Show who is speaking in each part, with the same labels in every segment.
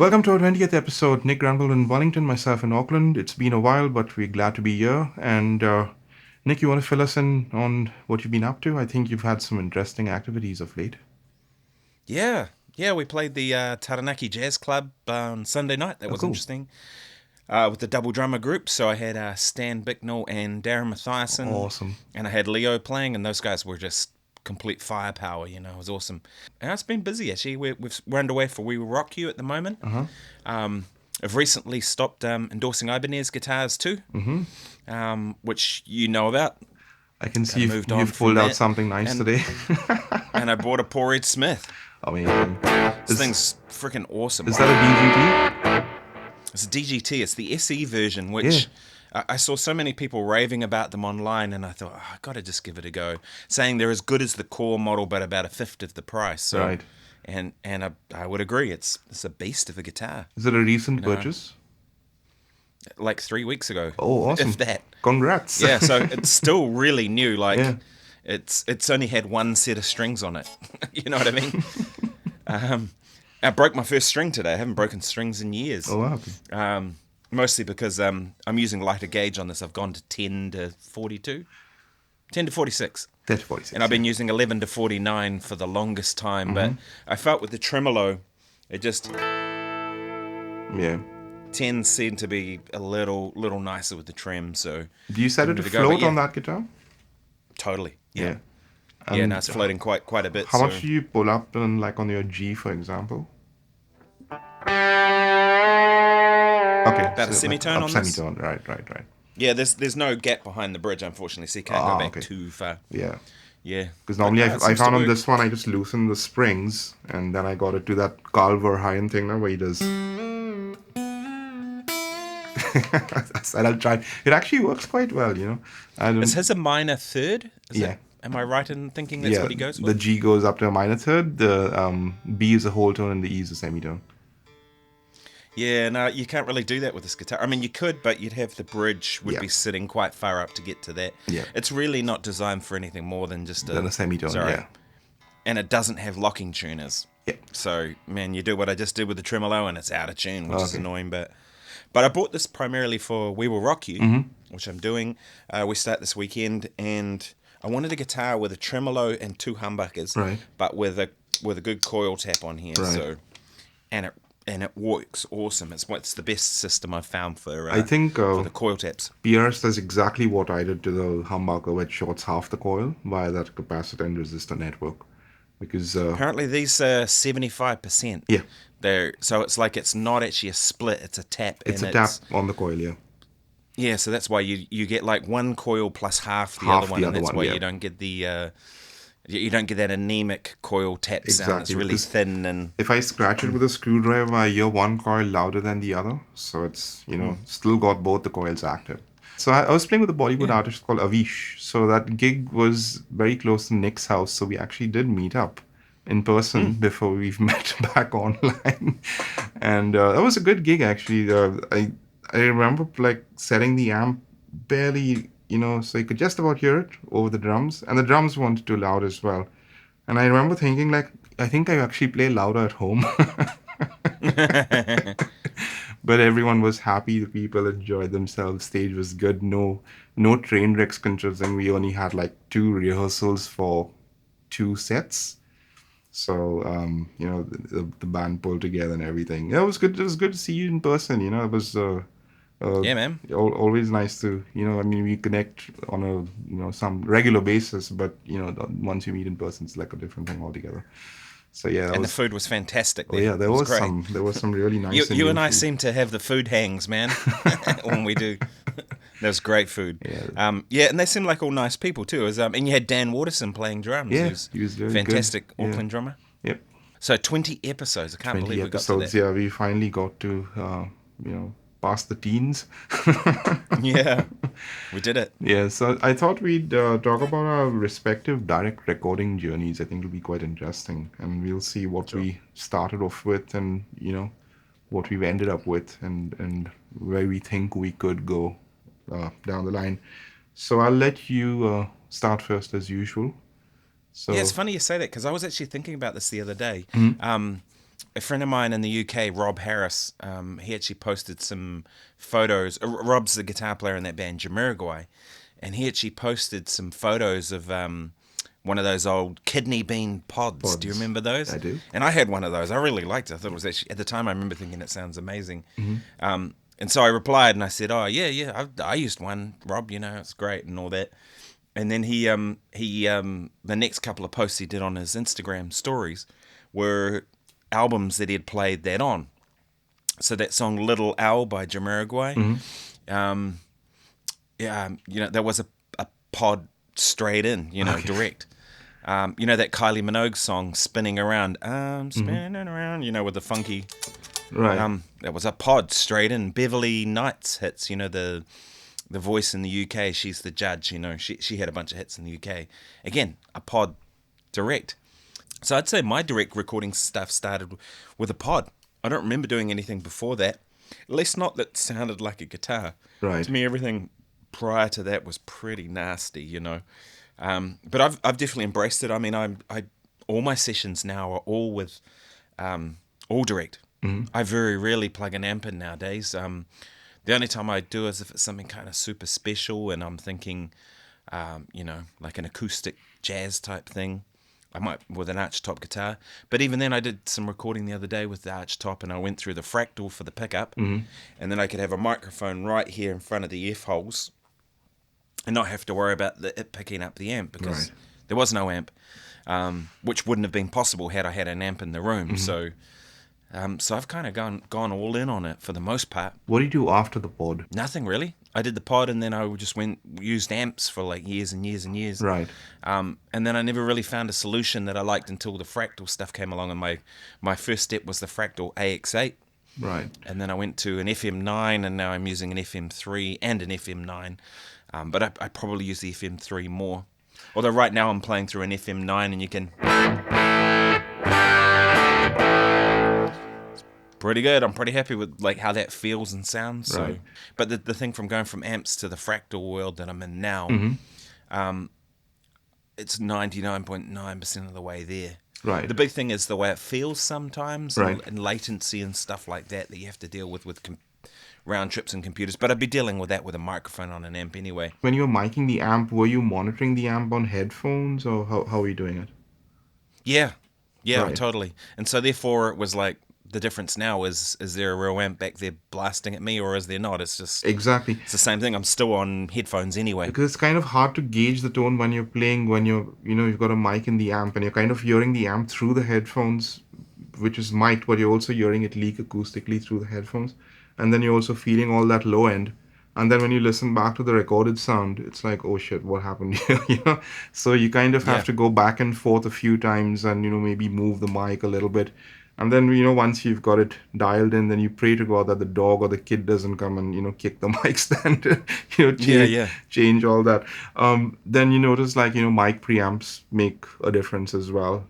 Speaker 1: Welcome to our 20th episode. Nick Granville in Wellington, myself in Auckland. It's been a while, but we're glad to be here. And Nick, you want to fill us in on what you've been up to? I think you've had some interesting activities of late.
Speaker 2: Yeah, we played the Taranaki Jazz Club on Sunday night. That was
Speaker 1: Cool.
Speaker 2: interesting. With the double drummer group, so I had Stan Bicknell and Darren Mathiasen,
Speaker 1: Awesome.
Speaker 2: and I had Leo playing, and those guys were just complete firepower. It was awesome. And it's been busy actually. We're underway for We Will Rock You at the moment. I've recently stopped endorsing Ibanez guitars too, which you know about.
Speaker 1: I can see
Speaker 2: Moved on
Speaker 1: you've
Speaker 2: from
Speaker 1: pulled out
Speaker 2: that,
Speaker 1: something nice
Speaker 2: and-
Speaker 1: today.
Speaker 2: And I bought a Paul Reed Smith.
Speaker 1: Amazing.
Speaker 2: This thing's freaking awesome.
Speaker 1: Is that a
Speaker 2: It's a DGT. It's the SE version, which I saw so many people raving about them online, and I thought, I got to just give it a go. Saying they're as good as the core model, but about a fifth of the price. So,
Speaker 1: Right.
Speaker 2: And I would agree. It's a beast of a guitar.
Speaker 1: DGT? Is it a recent purchase?
Speaker 2: Like 3 weeks ago.
Speaker 1: Oh, awesome.
Speaker 2: If that.
Speaker 1: Congrats.
Speaker 2: Yeah. So it's still really new. Like
Speaker 1: Yeah.
Speaker 2: it's only had one set of strings on it. You know what I mean? I broke my first string today. I haven't broken strings in years.
Speaker 1: Oh, wow.
Speaker 2: Mostly because I'm using lighter gauge on this. I've gone to 10 to 42, 10 to 46.
Speaker 1: That's 46.
Speaker 2: And I've been using 11 to 49 for the longest time. But I felt with the tremolo, it just
Speaker 1: Yeah.
Speaker 2: 10 seemed to be a little nicer with the trem. So
Speaker 1: Do you set it to
Speaker 2: Give it a go,
Speaker 1: float
Speaker 2: but
Speaker 1: on
Speaker 2: yeah.
Speaker 1: that guitar?
Speaker 2: totally.
Speaker 1: Yeah.
Speaker 2: Yeah, no, it's floating quite a bit.
Speaker 1: How
Speaker 2: so.
Speaker 1: much do you pull up on, like, on your G, for example? Okay.
Speaker 2: About a semitone
Speaker 1: up
Speaker 2: on this?
Speaker 1: semitone. Right.
Speaker 2: Yeah, there's no gap behind the bridge, unfortunately, so you can't go back
Speaker 1: okay.
Speaker 2: too far.
Speaker 1: Yeah.
Speaker 2: Yeah.
Speaker 1: Because normally
Speaker 2: But no, it
Speaker 1: I
Speaker 2: seems to
Speaker 1: found on
Speaker 2: work.
Speaker 1: this one, I just loosened the springs, and then I got it to that Carl Verheyen thing now where he does. I said I'll try. It actually works quite well, you know. I don't,
Speaker 2: Is his a minor third?
Speaker 1: Yeah.
Speaker 2: Am I right in thinking that's what he goes with?
Speaker 1: the G goes up to a minor third, the B is a whole tone, and the E is a semitone.
Speaker 2: Yeah, no, you can't really do that with this guitar. I mean, you could, but you'd have the bridge would
Speaker 1: Yeah.
Speaker 2: be sitting quite far up to get to that.
Speaker 1: Yeah.
Speaker 2: It's really not designed for anything more than just
Speaker 1: Then a semitone,
Speaker 2: sorry.
Speaker 1: yeah.
Speaker 2: And it doesn't have locking tuners.
Speaker 1: Yeah.
Speaker 2: So, man, you do what I just did with the tremolo and it's out of tune, which is
Speaker 1: Okay.
Speaker 2: annoying. But I bought this primarily for We Will Rock You,
Speaker 1: Mm-hmm.
Speaker 2: which I'm doing. We start this weekend, and I wanted a guitar with a tremolo and two humbuckers,
Speaker 1: Right.
Speaker 2: but with a good coil tap on here.
Speaker 1: Right.
Speaker 2: So, and it works awesome. It's the best system I've found for
Speaker 1: I think
Speaker 2: for the coil taps.
Speaker 1: PRS does exactly what I did to the humbucker, which shorts half the coil via that capacitor and resistor network. Because
Speaker 2: Apparently, these are 75%.
Speaker 1: yeah,
Speaker 2: So it's like it's not actually a split; it's a tap.
Speaker 1: it's
Speaker 2: and
Speaker 1: a tap on the coil, yeah.
Speaker 2: Yeah, so that's why you get like one coil plus half the
Speaker 1: Half
Speaker 2: other one,
Speaker 1: the
Speaker 2: and
Speaker 1: other
Speaker 2: that's
Speaker 1: one,
Speaker 2: why
Speaker 1: yeah.
Speaker 2: you don't get the you don't get that anemic coil tap sound. It's
Speaker 1: Exactly,
Speaker 2: really
Speaker 1: because
Speaker 2: thin and
Speaker 1: If I scratch it with a screwdriver, I hear one coil louder than the other. So it's, still got both the coils active. So I was playing with a Bollywood artist called Avish. So that gig was very close to Nick's house. So we actually did meet up in person before we've met back online. And that was a good gig, actually. I remember like setting the amp barely, so you could just about hear it over the drums. And the drums weren't too loud as well. And I remember thinking, like, I think I actually play louder at home. But everyone was happy. The people enjoyed themselves. Stage was good. No train wrecks considering we only had like 2 rehearsals for 2 sets. So, the band pulled together and everything. Yeah, it was good. It was good to see you in person. It was
Speaker 2: yeah, man.
Speaker 1: always nice to, we connect on a, some regular basis, but, once you meet in person, it's like a different thing altogether. So, yeah.
Speaker 2: And the food was fantastic.
Speaker 1: Oh, yeah, there
Speaker 2: It
Speaker 1: was
Speaker 2: great.
Speaker 1: there was some really nice
Speaker 2: You
Speaker 1: Indian
Speaker 2: and I
Speaker 1: food.
Speaker 2: seem to have the food hangs, man, when we do. There's great food.
Speaker 1: Yeah.
Speaker 2: And they seem like all nice people too. And you had Dan Waterson playing drums.
Speaker 1: Yeah,
Speaker 2: who's
Speaker 1: he was very good.
Speaker 2: fantastic
Speaker 1: Yeah.
Speaker 2: Auckland drummer.
Speaker 1: Yep.
Speaker 2: So 20 episodes. I can't
Speaker 1: 20
Speaker 2: believe we got to
Speaker 1: episodes.
Speaker 2: that.
Speaker 1: Yeah, we finally got to, past the teens.
Speaker 2: Yeah, we did it.
Speaker 1: Yeah, so I thought we'd talk about our respective direct recording journeys. I think it'll be quite interesting, and we'll see what we started off with, and what we've ended up with, and where we think we could go down the line. So I'll let you start first as usual. So
Speaker 2: Yeah, it's funny you say that because I was actually thinking about this the other day. a friend of mine in the UK, Rob Harris, he actually posted some photos. Rob's the guitar player in that band, Jamiroquai, and he actually posted some photos of one of those old kidney bean pods. Do you
Speaker 1: Pods.
Speaker 2: remember those?
Speaker 1: I do.
Speaker 2: And I had one of those. I really liked it. I thought it was actually, at the time, I remember thinking it sounds amazing. And so I replied and I said, "Oh yeah, I used one, Rob. You know, it's great and all that." And then the next couple of posts he did on his Instagram stories were albums that he had played that on. So that song "Little Owl" by Jamiroquai, yeah, there was a pod straight in, direct. That Kylie Minogue song "Spinning Around," I'm spinning around, with the funky.
Speaker 1: Right.
Speaker 2: That was a pod straight in. Beverly Knights hits, the voice in the UK. She's the judge. She had a bunch of hits in the UK. Again, a pod direct. So I'd say my direct recording stuff started with a pod. I don't remember doing anything before that, at least not that sounded like a guitar.
Speaker 1: Right.
Speaker 2: To me, everything prior to that was pretty nasty, But I've definitely embraced it. I mean, I all my sessions now are all with all direct. I very rarely plug an amp in nowadays. The only time I do is if it's something kind of super special and I'm thinking, like an acoustic jazz type thing. I might with an arch top guitar. But even then, I did some recording the other day with the arch top, and I went through the fractal for the pickup, and then I could have a microphone right here in front of the F holes, and not have to worry about it picking up the amp because there was no amp, which wouldn't have been possible had I had an amp in the room. So I've kind of gone all in on it for the most part.
Speaker 1: What do you do after the pod?
Speaker 2: Nothing really. I did the pod and then I just used amps for like years and years and years.
Speaker 1: Right.
Speaker 2: And then I never really found a solution that I liked until the fractal stuff came along. And my first step was the fractal AX8.
Speaker 1: Right.
Speaker 2: And then I went to an FM9 and now I'm using an FM3 and an FM9. But I probably use the FM3 more. Although right now I'm playing through an FM9 and you can... Pretty good. I'm pretty happy with like how that feels and sounds. So,
Speaker 1: Right.
Speaker 2: But the thing from going from amps to the fractal world that I'm in now, it's 99.9% of the way there.
Speaker 1: Right.
Speaker 2: The big thing is the way it feels sometimes,
Speaker 1: Right.
Speaker 2: and latency and stuff like that you have to deal with round trips and computers. But I'd be dealing with that with a microphone on an amp anyway.
Speaker 1: When you were miking the amp, were you monitoring the amp on headphones, or how were you doing it?
Speaker 2: Yeah,
Speaker 1: Right.
Speaker 2: totally. And so therefore it was like, the difference now is there a real amp back there blasting at me or is there not? It's just
Speaker 1: Exactly.
Speaker 2: it's the same thing. I'm still on headphones anyway.
Speaker 1: Because it's kind of hard to gauge the tone when you're playing, when you've got a mic in the amp and you're kind of hearing the amp through the headphones, which is mic'd, but you're also hearing it leak acoustically through the headphones. And then you're also feeling all that low end. And then when you listen back to the recorded sound, it's like, oh shit, what happened here? So you kind of have
Speaker 2: Yeah.
Speaker 1: to go back and forth a few times and, maybe move the mic a little bit. And then, once you've got it dialed in, then you pray to God that the dog or the kid doesn't come and, kick the mic stand, change all that. Then you notice like, mic preamps make a difference as well,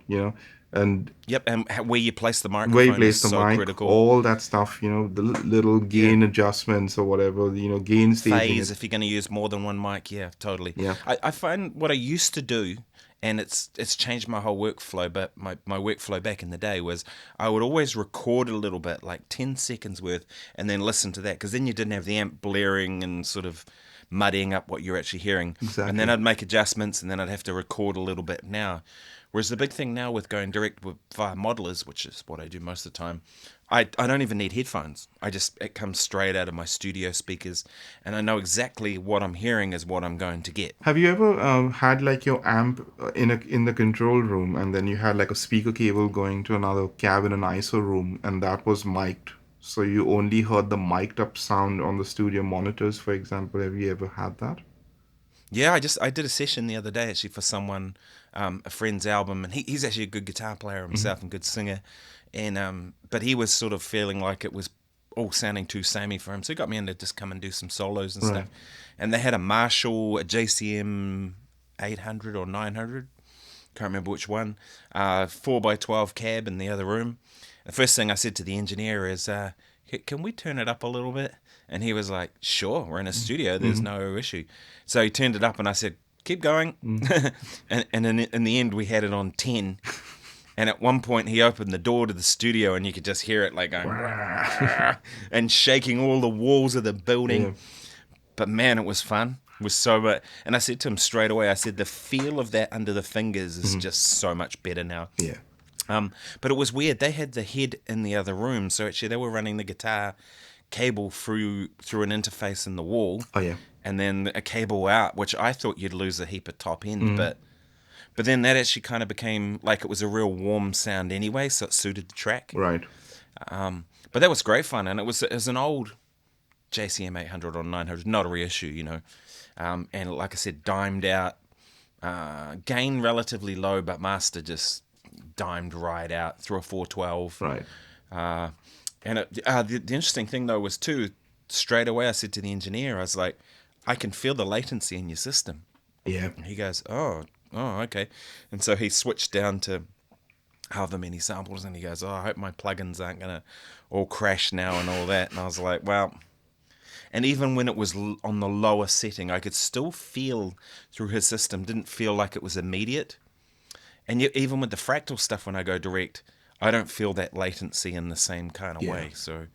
Speaker 1: and
Speaker 2: Yep, and where you place the microphone
Speaker 1: where you place
Speaker 2: is
Speaker 1: the
Speaker 2: so
Speaker 1: mic,
Speaker 2: critical.
Speaker 1: all that stuff, the little gain adjustments or whatever, gain staging.
Speaker 2: Phase, if you're going to use more than one mic, yeah, totally.
Speaker 1: Yeah.
Speaker 2: I find what I used to do, and it's changed my whole workflow, but my workflow back in the day was I would always record a little bit, like 10 seconds worth, and then listen to that, because then you didn't have the amp blaring and sort of muddying up what you're actually hearing.
Speaker 1: Exactly.
Speaker 2: And then I'd make adjustments, and then I'd have to record a little bit now. Whereas the big thing now with going direct via modelers, which is what I do most of the time, I don't even need headphones. It comes straight out of my studio speakers, and I know exactly what I'm hearing is what I'm going to get.
Speaker 1: Have you ever had like your amp in the control room, and then you had like a speaker cable going to another cabin, an ISO room, and that was mic'd? So you only heard the mic'd up sound on the studio monitors, for example. Have you ever had that?
Speaker 2: Yeah, I did a session the other day actually for someone, a friend's album, and he's actually a good guitar player himself and good singer, and but he was sort of feeling like it was all sounding too samey for him, so he got me in to just come and do some solos and stuff. And they had a Marshall, a JCM 800 or 900, can't remember which one, 4x12 cab in the other room. The first thing I said to the engineer is, can we turn it up a little bit? And he was like, sure, we're in a studio, there's no issue. So he turned it up and I said, keep going. And in the end, we had it on 10. And at one point, he opened the door to the studio, and you could just hear it like going "Rah," and shaking all the walls of the building.
Speaker 1: Yeah.
Speaker 2: But man, it was fun. It was so much. And I said to him straight away, I said, the feel of that under the fingers is just so much better now.
Speaker 1: Yeah.
Speaker 2: But it was weird. They had the head in the other room, so actually they were running the guitar cable through an interface in the wall,
Speaker 1: Oh yeah.
Speaker 2: and then a cable out, which I thought you'd lose a heap of top end, but then that actually kind of became like it was a real warm sound anyway, so it suited the track.
Speaker 1: Right.
Speaker 2: But that was great fun, and it was an old JCM 800 or 900, not a reissue, and like I said, dimed out, gain relatively low, but master just dimed right out through a 412.
Speaker 1: Right.
Speaker 2: And the interesting thing though was too, straight away I said to the engineer, I was like, I can feel the latency in your system.
Speaker 1: Yeah.
Speaker 2: And he goes, oh, okay. And so he switched down to however many samples, and he goes, I hope my plugins aren't gonna all crash now and all that. And I was like, well. And even when it was on the lower setting, I could still feel through his system. Didn't feel like it was immediate. And yet, even with the fractal stuff, when I go direct, I don't feel that latency in the same kind of
Speaker 1: Yeah.
Speaker 2: way. So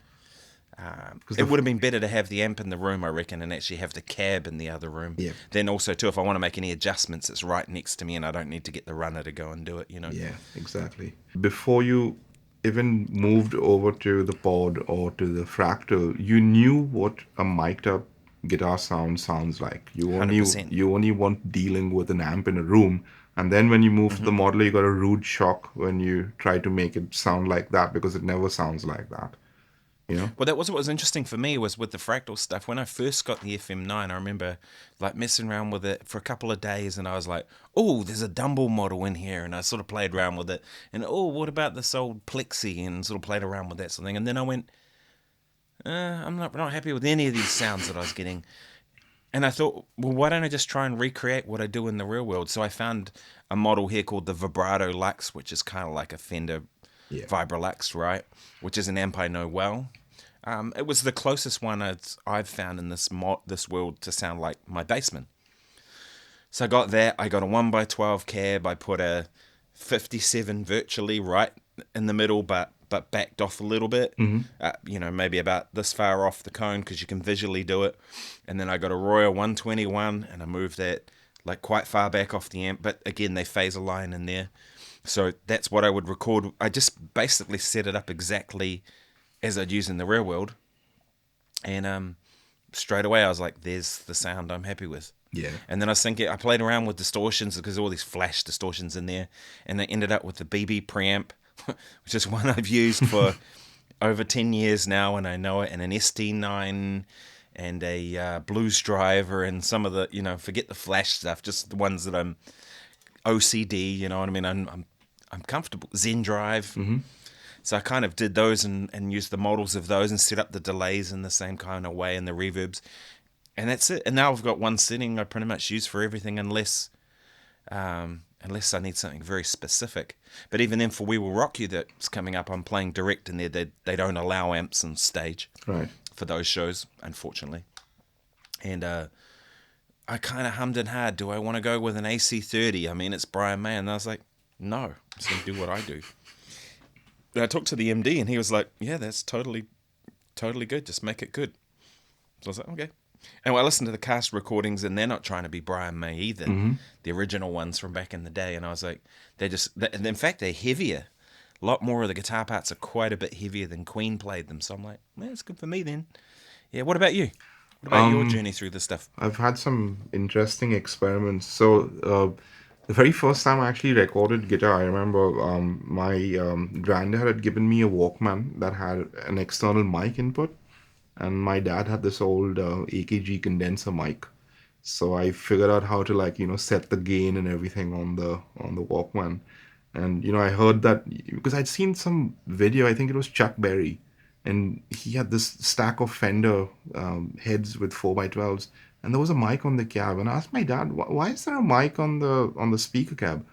Speaker 1: Because
Speaker 2: it would have been better to have the amp in the room, I reckon, and actually have the cab in the other room.
Speaker 1: Yeah.
Speaker 2: Then also, too, if I want to make any adjustments, it's right next to me and I don't need to get the runner to go and do it.
Speaker 1: Yeah, exactly. Before you even moved over to the pod or to the fractal, you knew what a mic'd up guitar sounds like. You only
Speaker 2: 100%.
Speaker 1: you only want dealing with an amp in a room. And then when you move to the modeler, you got a rude shock when you try to make it sound like that because it never sounds like that.
Speaker 2: Well, that was what was interesting for me was with the fractal stuff. When I first got the FM9, I remember like messing around with it for a couple of days, and I was like, "Oh, there's a Dumble model in here," and I sort of played around with it. And oh, what about this old Plexi? And sort of played around with that sort of thing. And then I went, I'm not happy with any of these sounds that I was getting. And I thought, well, why don't I just try and recreate what I do in the real world? So I found a model here called the Vibrato Lux, which is kind of like a Fender
Speaker 1: Yeah.
Speaker 2: Vibralux, right? Which is an amp I know well. It was the closest one I've found in this world to sound like my Bassman. So I got that. I got a 1x12 cab. I put a 57 virtually right in the middle, but backed off a little bit. Maybe about this far off the cone because you can visually do it. And then I got a Royal 121, and I moved that like quite far back off the amp. But again, they phase a line in there. So that's what I would record. I just basically set it up exactly as I'd use in the real world. And straight away I was like, there's the sound I'm happy with.
Speaker 1: Yeah.
Speaker 2: And then I was thinking, I played around with distortions because all these flash distortions in there. And I ended up with the BB preamp, which is one I've used for over 10 years now, and I know it, and an ST9 and a blues driver and some of the, forget the flash stuff, just the ones that I'm OCD, you know what I mean? I'm comfortable. Zen Drive. So I kind of did those and used the models of those and set up the delays in the same kind of way and the reverbs. And that's it. And now I've got one setting I pretty much use for everything unless I need something very specific. But even then for We Will Rock You that's coming up, I'm playing direct in there. They don't allow amps on stage
Speaker 1: Right.
Speaker 2: for those shows, unfortunately. And I kind of hummed and hawed. Do I want to go with an AC30? I mean, it's Brian May. And I was like, no, I'm just going to do what I do. And I talked to the MD and he was like, yeah, that's totally good. Just make it good. So I was like, okay. And I listened to the cast recordings and they're not trying to be Brian May either. The original ones from back in the day. And I was like, in fact, they're heavier. A lot more of the guitar parts are quite a bit heavier than Queen played them. So I'm like, well, it's good for me then. Yeah, what about you? What about your journey through this stuff?
Speaker 1: I've had some interesting experiments. So, the very first time I actually recorded guitar, I remember my granddad had given me a Walkman that had an external mic input, and my dad had this old AKG condenser mic. So I figured out how to set the gain and everything on the Walkman. And I heard that because I'd seen some video, I think it was Chuck Berry, and he had this stack of Fender heads with 4x12s, and there was a mic on the cab. And I asked my dad, why is there a mic on the speaker cab?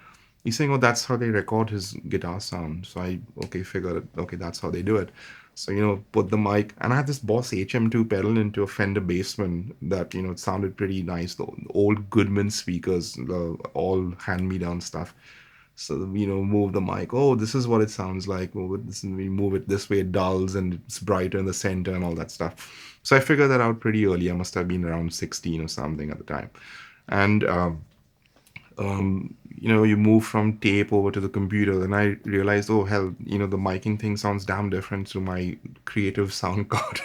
Speaker 1: He's saying, oh, that's how they record his guitar sound. So I figured it, okay, that's how they do it. So put the mic, and I had this Boss HM2 pedal into a Fender Bassman that it sounded pretty nice. The old Goodman speakers, the all hand-me-down stuff. So, move the mic. Oh, this is what it sounds like. We move it this way, it dulls and it's brighter in the center and all that stuff. So I figured that out pretty early. I must have been around 16 or something at the time. And you move from tape over to the computer, and I realized, oh hell, the miking thing sounds damn different to my creative sound card.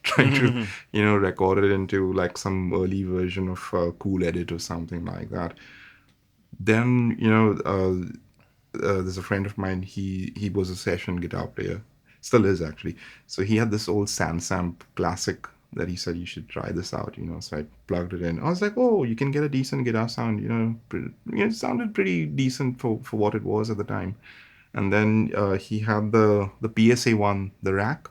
Speaker 1: Trying to, record it into like some early version of Cool Edit or something like that. Then, there's a friend of mine. He was a session guitar player, still is actually. So he had this old Sansamp Classic that he said you should try this out. So I plugged it in. I was like, oh, you can get a decent guitar sound. It sounded pretty decent for what it was at the time. And then he had the PSA one, the rack.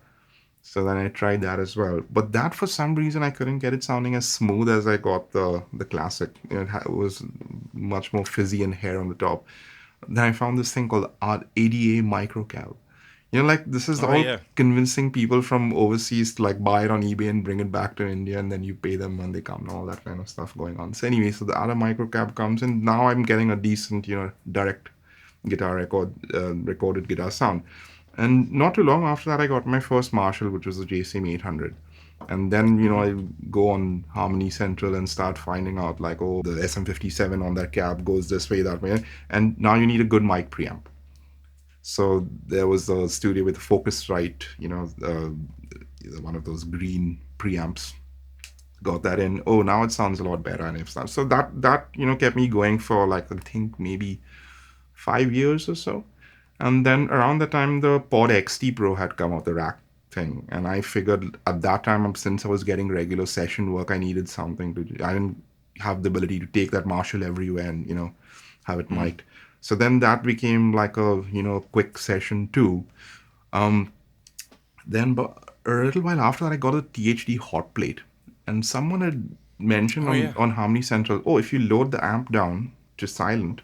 Speaker 1: So then I tried that as well. But that for some reason I couldn't get it sounding as smooth as I got the classic. It was much more fizzy and hair on the top. Then I found this thing called ADA microcab. Like this is
Speaker 2: Oh
Speaker 1: all
Speaker 2: yeah.
Speaker 1: convincing people from overseas to like buy it on eBay and bring it back to India, and then you pay them when they come and all that kind of stuff going on. So anyway, so the other microcab comes in. Now I'm getting a decent, direct recorded guitar sound. And not too long after that, I got my first Marshall, which was the JCM 800. And then, I go on Harmony Central and start finding out like, oh, the SM57 on that cab goes this way, that way. And now you need a good mic preamp. So there was a studio with a Focusrite, one of those green preamps. Got that in. Oh, now it sounds a lot better. And if so that kept me going for like I think maybe 5 years or so. And then around the time the Pod XT Pro had come out, the rack thing, and I figured at that time, since I was getting regular session work, I needed something to. I didn't have the ability to take that Marshall everywhere and have it mic'd. So then that became like a quick session too. Um, then, but a little while after that, I got a THD hot plate, and someone had mentioned
Speaker 2: Oh
Speaker 1: on
Speaker 2: yeah.
Speaker 1: Harmony Central, oh, if you load the amp down to silent,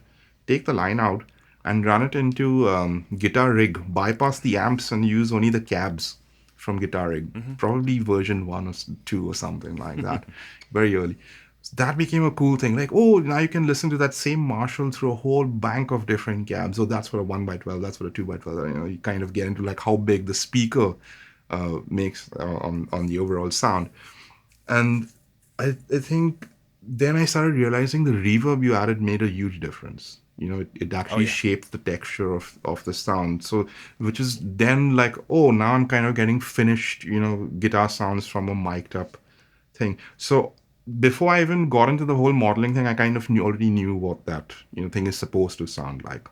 Speaker 1: take the line out, and run it into Guitar Rig, bypass the amps, and use only the cabs from Guitar Rig, probably version 1 or 2 or something like that, very early. So that became a cool thing. Like, oh, now you can listen to that same Marshall through a whole bank of different cabs. Oh, that's for a 1x12, that's for a 2x12. You kind of get into like how big the speaker makes on the overall sound. And I think then I started realizing the reverb you added made a huge difference. It
Speaker 2: Oh
Speaker 1: actually
Speaker 2: yeah.
Speaker 1: shaped the texture of the sound. So, which is then like, oh, now I'm kind of getting finished, guitar sounds from a mic'd up thing. So before I even got into the whole modeling thing, I kind of already knew what that, thing is supposed to sound like.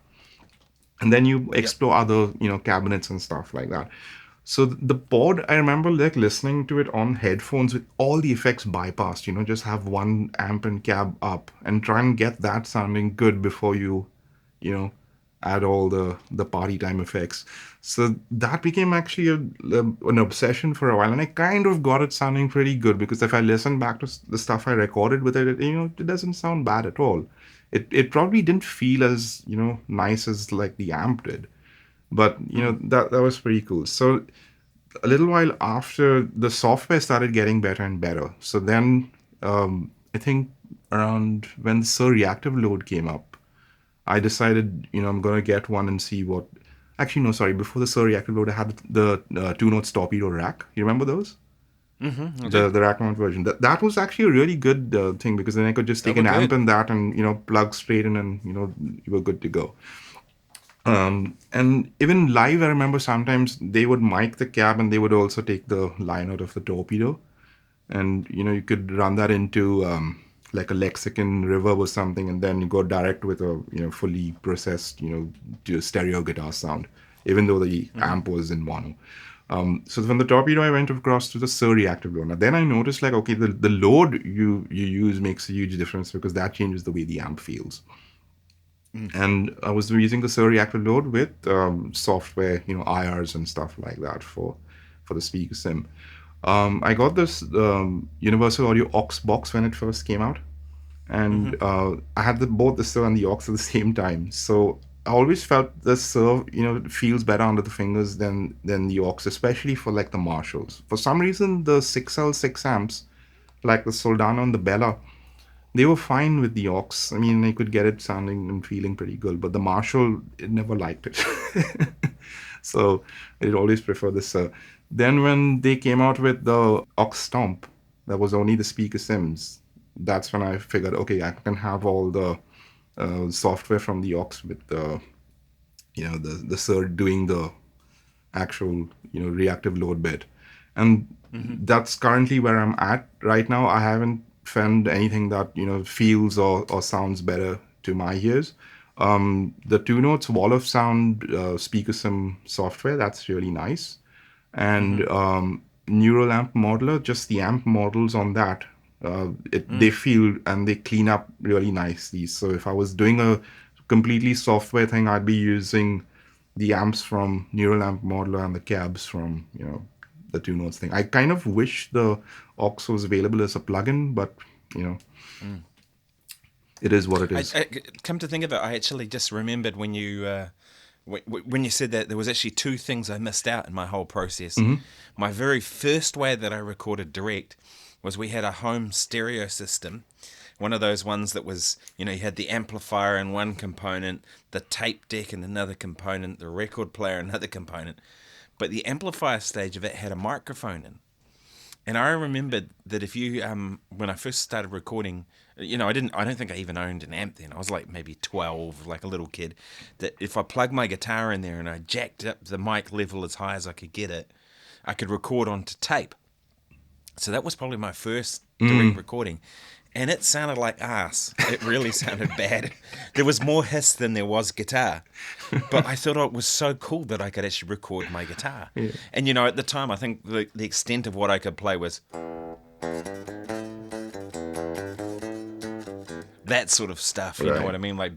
Speaker 1: And then you
Speaker 2: Yep.
Speaker 1: explore other cabinets and stuff like that. So the pod, I remember like listening to it on headphones with all the effects bypassed, just have one amp and cab up and try and get that sounding good before you know add all the party time effects. So that became actually an obsession for a while, and I kind of got it sounding pretty good because if I listen back to the stuff I recorded with it, it doesn't sound bad at all. It probably didn't feel as nice as like the amp did, but that was pretty cool. So a little while after, the software started getting better and better. So then I think around when the Sir Reactive Load came up, I decided, I'm going to get one and see what. Actually, no, sorry. Before the Sir Reactive Load, I had the Two Notes Torpedo rack. You remember those?
Speaker 2: I do.
Speaker 1: The rack mount version. That was actually a really good thing because then I could just
Speaker 2: They
Speaker 1: take
Speaker 2: were
Speaker 1: an amp
Speaker 2: good.
Speaker 1: and that and plug straight in and you were good to go. And even live, I remember sometimes they would mic the cab and they would also take the line out of the torpedo. And, you could run that into like a lexicon reverb or something, and then you go direct with a, fully processed, to stereo guitar sound, even though the amp was in mono. So from the torpedo, I went across to the Sir Reactive Load. Now, then I noticed like, okay, the load you use makes a huge difference because that changes the way the amp feels. And I was using the Sir Reactive Load with software, IRs and stuff like that for the speaker sim. I got this Universal Audio aux box when it first came out, and I had both the Sir and the aux at the same time. So I always felt the Sir, feels better under the fingers than the aux, especially for like the Marshalls. For some reason, the 6L6 amps, like the Soldano and the Bella, They were fine with the aux. I mean, I could get it sounding and feeling pretty good, but the Marshall, it never liked it. So I'd always prefer this. Then when they came out with the aux stomp, that was only the speaker sims. That's when I figured, okay, I can have all the software from the aux with the, the CERT doing the actual, reactive load bit. And
Speaker 2: Mm-hmm.
Speaker 1: that's currently where I'm at right now. I haven't found anything that, feels or sounds better to my ears. The Two Notes Wall of Sound speaker sim software, that's really nice.
Speaker 2: Mm-hmm.
Speaker 1: And neural amp modeler, just the amp models on that, they feel and they clean up really nicely. So if I was doing a completely software thing, I'd be using the amps from neural amp modeler and the cabs from, the Two Notes thing. I kind of wish the aux was available as a plugin, but you know
Speaker 2: Mm.
Speaker 1: it is what it is.
Speaker 2: Come to think of it, I actually just remembered when you when you said that there was actually two things I missed out in my whole process.
Speaker 1: Mm-hmm.
Speaker 2: My very first way that I recorded direct was we had a home stereo system, one of those ones that was, you had the amplifier in one component, the tape deck in another component, the record player in another component, but the amplifier stage of it had a microphone in. And I remembered that if you, when I first started recording, I don't think I even owned an amp then. I was like maybe 12, like a little kid. That if I plugged my guitar in there and I jacked up the mic level as high as I could get it, I could record onto tape. So that was probably my first direct recording. And it sounded like ass. It really sounded bad. There was more hiss than there was guitar. But I thought it was so cool that I could actually record my guitar.
Speaker 1: Yeah.
Speaker 2: And, at the time, I think the extent of what I could play was that sort of stuff, you know what
Speaker 1: Right.
Speaker 2: I mean? Like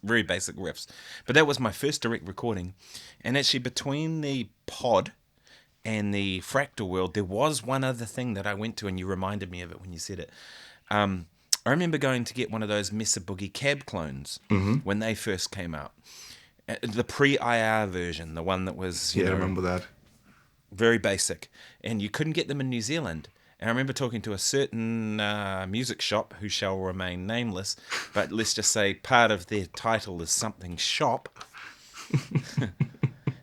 Speaker 2: very basic riffs. But that was my first direct recording. And actually, between the pod and the Fractal World, there was one other thing that I went to, and you reminded me of it when you said it. I remember going to get one of those Mesa Boogie cab clones
Speaker 1: Mm-hmm.
Speaker 2: when they first came out. The pre-IR version, the one that was,
Speaker 1: Yeah, I remember that.
Speaker 2: very basic. And you couldn't get them in New Zealand. And I remember talking to a certain music shop who shall remain nameless, but let's just say part of their title is something shop.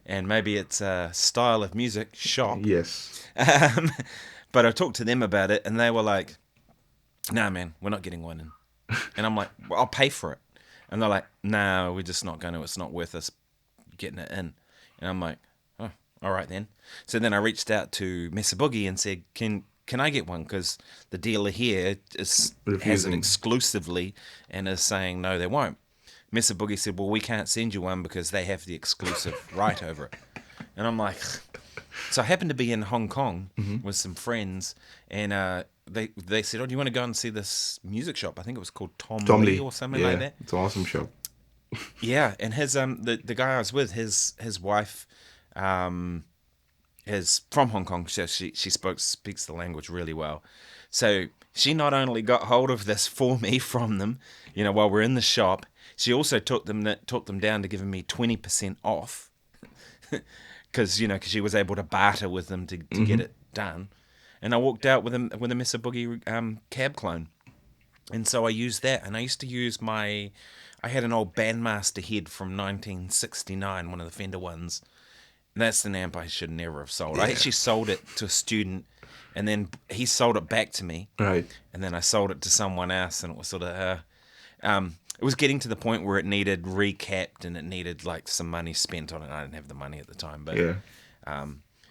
Speaker 2: And maybe it's a style of music shop.
Speaker 1: Yes.
Speaker 2: Um, but I talked to them about it, and they were like, "Nah, man, we're not getting one in." And I'm like, "Well, I'll pay for it." And they're like, "No, we're just not going to. It's not worth us getting it in." And I'm like, "Oh, all right then." So then I reached out to Mesa Boogie and said, "Can I get one? Because the dealer here has it
Speaker 1: Refusing.
Speaker 2: exclusively and is saying no, they won't." Mesa Boogie said, "Well, we can't send you one because they have the exclusive right over it." And I'm like, so I happened to be in Hong Kong with some friends, and they said, "Oh, do you want to go and see this music shop?" I think it was called Tom
Speaker 1: Tom
Speaker 2: Lee
Speaker 1: Lee.
Speaker 2: or something like
Speaker 1: Yeah,
Speaker 2: that.
Speaker 1: it's an awesome show.
Speaker 2: Yeah, and his the guy I was with, his wife, is from Hong Kong, so she speaks the language really well. So she not only got hold of this for me from them, while we're in the shop, she also took them down to giving me 20% off, because she was able to barter with them to get it done. And I walked out with a Mr. Boogie cab clone, and so I used that. And I used to use I had an old Bandmaster head from 1969, one of the Fender ones. And that's an amp I should never have sold. I
Speaker 1: Yeah.
Speaker 2: actually sold it to a student, and then he sold it back to me,
Speaker 1: Right.
Speaker 2: and then I sold it to someone else, and it was sort of it was getting to the point where it needed recapped and it needed like some money spent on it. I didn't have the money at the time, but
Speaker 1: Yeah.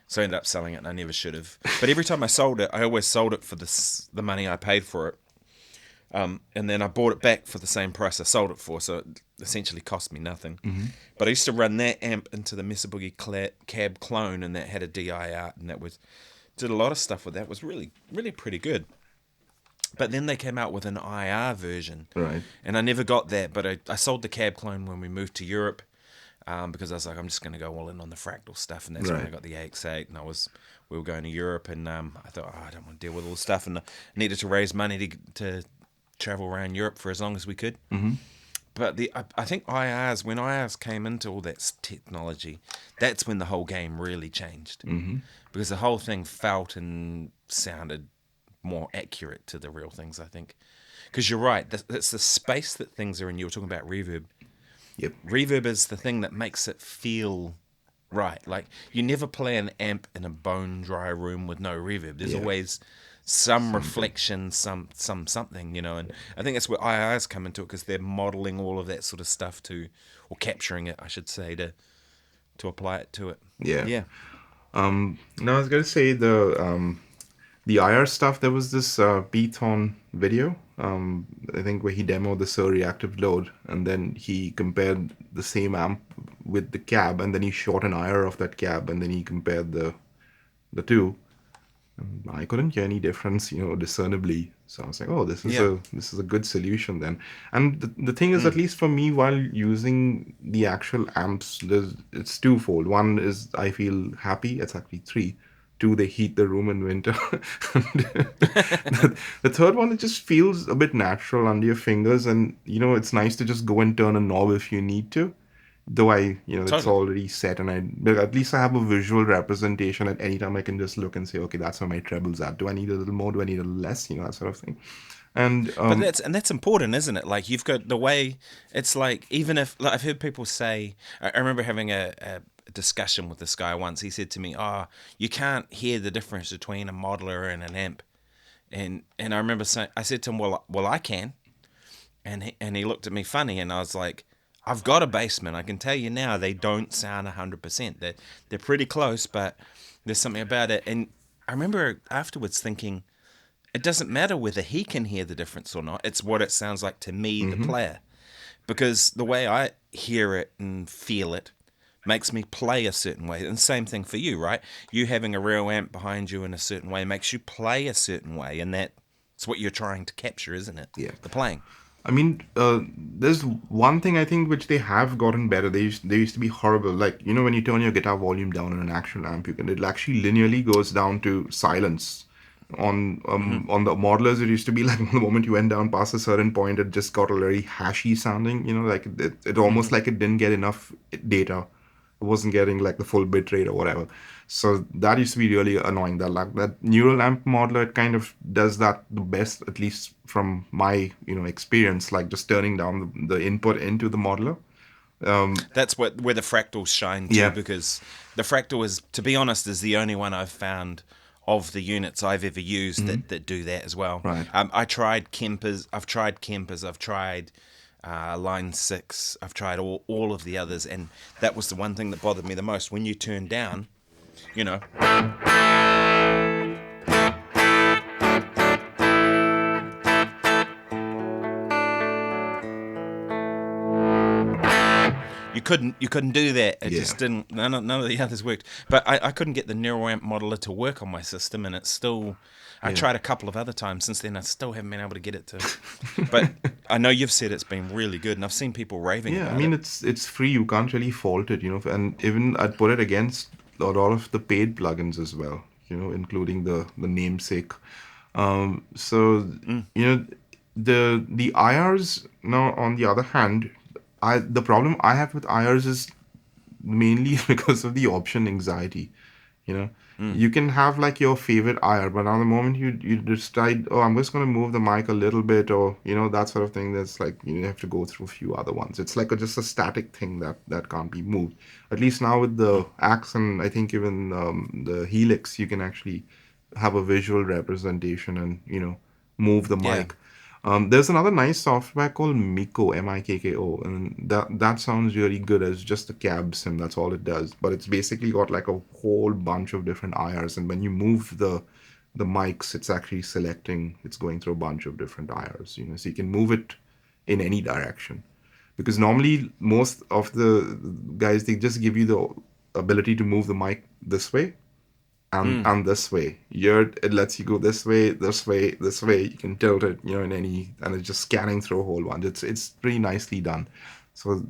Speaker 2: so I ended up selling it, and I never should have. But every time I sold it, I always sold it for the money I paid for it, and then I bought it back for the same price I sold it for, so it essentially cost me nothing. But I used to run that amp into the Mesa Boogie cab clone, and that had a DI out, and did a lot of stuff with that. It was really, really pretty good. But then they came out with an IR version,
Speaker 1: Right.
Speaker 2: and I never got that. But I sold the cab clone when we moved to Europe, because I was like, I'm just going to go all in on the fractal stuff, and that's when I
Speaker 1: Right.
Speaker 2: got the AX8, and we were going to Europe, and I thought, I don't want to deal with all the stuff, and I needed to raise money to travel around Europe for as long as we could.
Speaker 1: Mm-hmm.
Speaker 2: But I think when IRs came into all that technology, that's when the whole game really changed,
Speaker 1: Mm-hmm.
Speaker 2: because the whole thing felt and sounded more accurate to the real things, I think. Because you're right. It's the space that things are in. You were talking about reverb.
Speaker 1: Yep.
Speaker 2: Reverb is the thing that makes it feel right. Like you never play an amp in a bone dry room with no reverb. There's
Speaker 1: Yeah.
Speaker 2: always some
Speaker 1: Something.
Speaker 2: reflection, something, And I think that's where IIs come into it because they're modeling all of that sort of stuff to, or capturing it, I should say, to apply it to it.
Speaker 1: Yeah.
Speaker 2: Yeah.
Speaker 1: No, I was gonna say the IR stuff. There was this Python video. I think where he demoed the Sir reactive load, and then he compared the same amp with the cab, and then he shot an IR of that cab, and then he compared the two. I couldn't hear any difference, discernibly. So I was like, oh,
Speaker 2: Yeah.
Speaker 1: this is a good solution then. And the thing is, at least for me, while using the actual amps, it's twofold. One is I feel happy. It's actually three. Two, they heat the room in winter. The third one, it just feels a bit natural under your fingers, and it's nice to just go and turn a knob if you need to, though it's
Speaker 2: Totally.
Speaker 1: already set, but at least I have a visual representation at any time. I can just look and say, okay, that's where my treble's at. Do I need a little more? Do I need a little less? That sort of thing. And
Speaker 2: But that's important, isn't it? Like you've got the way it's like even if like, I've heard people say I remember having a discussion with this guy once. He said to me, "Oh, you can't hear the difference between a modeler and an amp." And I remember saying I said to him, "Well, I can." And he looked at me funny, and I was like, "I've got a basement. I can tell you now, they don't sound 100%. They're pretty close, but there's something about it." And I remember afterwards thinking, it doesn't matter whether he can hear the difference or not. It's what it sounds like to me, the player. Because the way I hear it and feel it makes me play a certain way. And same thing for you, right? You having a real amp behind you in a certain way makes you play a certain way. And that's what you're trying to capture, isn't it?
Speaker 1: yeah,
Speaker 2: The playing.
Speaker 1: I mean, there's one thing I think which they have gotten better. They used to be horrible. Like when you turn your guitar volume down on an actual amp, it actually linearly goes down to silence. On the modelers, it used to be like the moment you went down past a certain point, it just got a very hashy sounding. Like it almost like it didn't get enough data. It wasn't getting like the full bit rate or whatever. So that used to be really annoying. That neural amp modeler, it kind of does that the best, at least from my experience. Like just turning down the input into the modeler.
Speaker 2: That's where the fractals shine too,
Speaker 1: Yeah.
Speaker 2: because the fractal is, to be honest, is the only one I've found of the units I've ever used that do that as well.
Speaker 1: Right.
Speaker 2: I tried Kempers. I've tried Kempers. I've tried Line 6. I've tried all of the others, and that was the one thing that bothered me the most. When you turn down, you know, you couldn't do that. It
Speaker 1: Yeah.
Speaker 2: just didn't. None of the others worked. But I couldn't get the neural amp modeler to work on my system, and it's still. I
Speaker 1: Yeah.
Speaker 2: tried a couple of other times since then. I still haven't been able to get it to. But I know you've said it's been really good, and I've seen people raving
Speaker 1: Yeah, I
Speaker 2: about
Speaker 1: mean
Speaker 2: it.
Speaker 1: it's free. You can't really fault it, and even I'd put it against a lot of the paid plugins as well, including the namesake. So the IRs now, on the other hand, the problem I have with IRs is mainly because of the option anxiety. You know, you can have like your favorite IR, but now the moment you decide, oh, I'm just going to move the mic a little bit, or that sort of thing, that's like you have to go through a few other ones. It's like just a static thing that can't be moved. At least now with the Axe, and I think even the Helix, you can actually have a visual representation and move the
Speaker 2: Yeah.
Speaker 1: mic. There's another nice software called Miko, Mikko, and that sounds really good as just a cab sim. That's all it does. But it's basically got like a whole bunch of different IRs, and when you move the mics, it's actually selecting. It's going through a bunch of different IRs. So you can move it in any direction. Because normally most of the guys, they just give you the ability to move the mic this way and this way. Here it lets you go this way, this way, this way. You can tilt it, in any, and it's just scanning through a whole one. It's pretty nicely done. So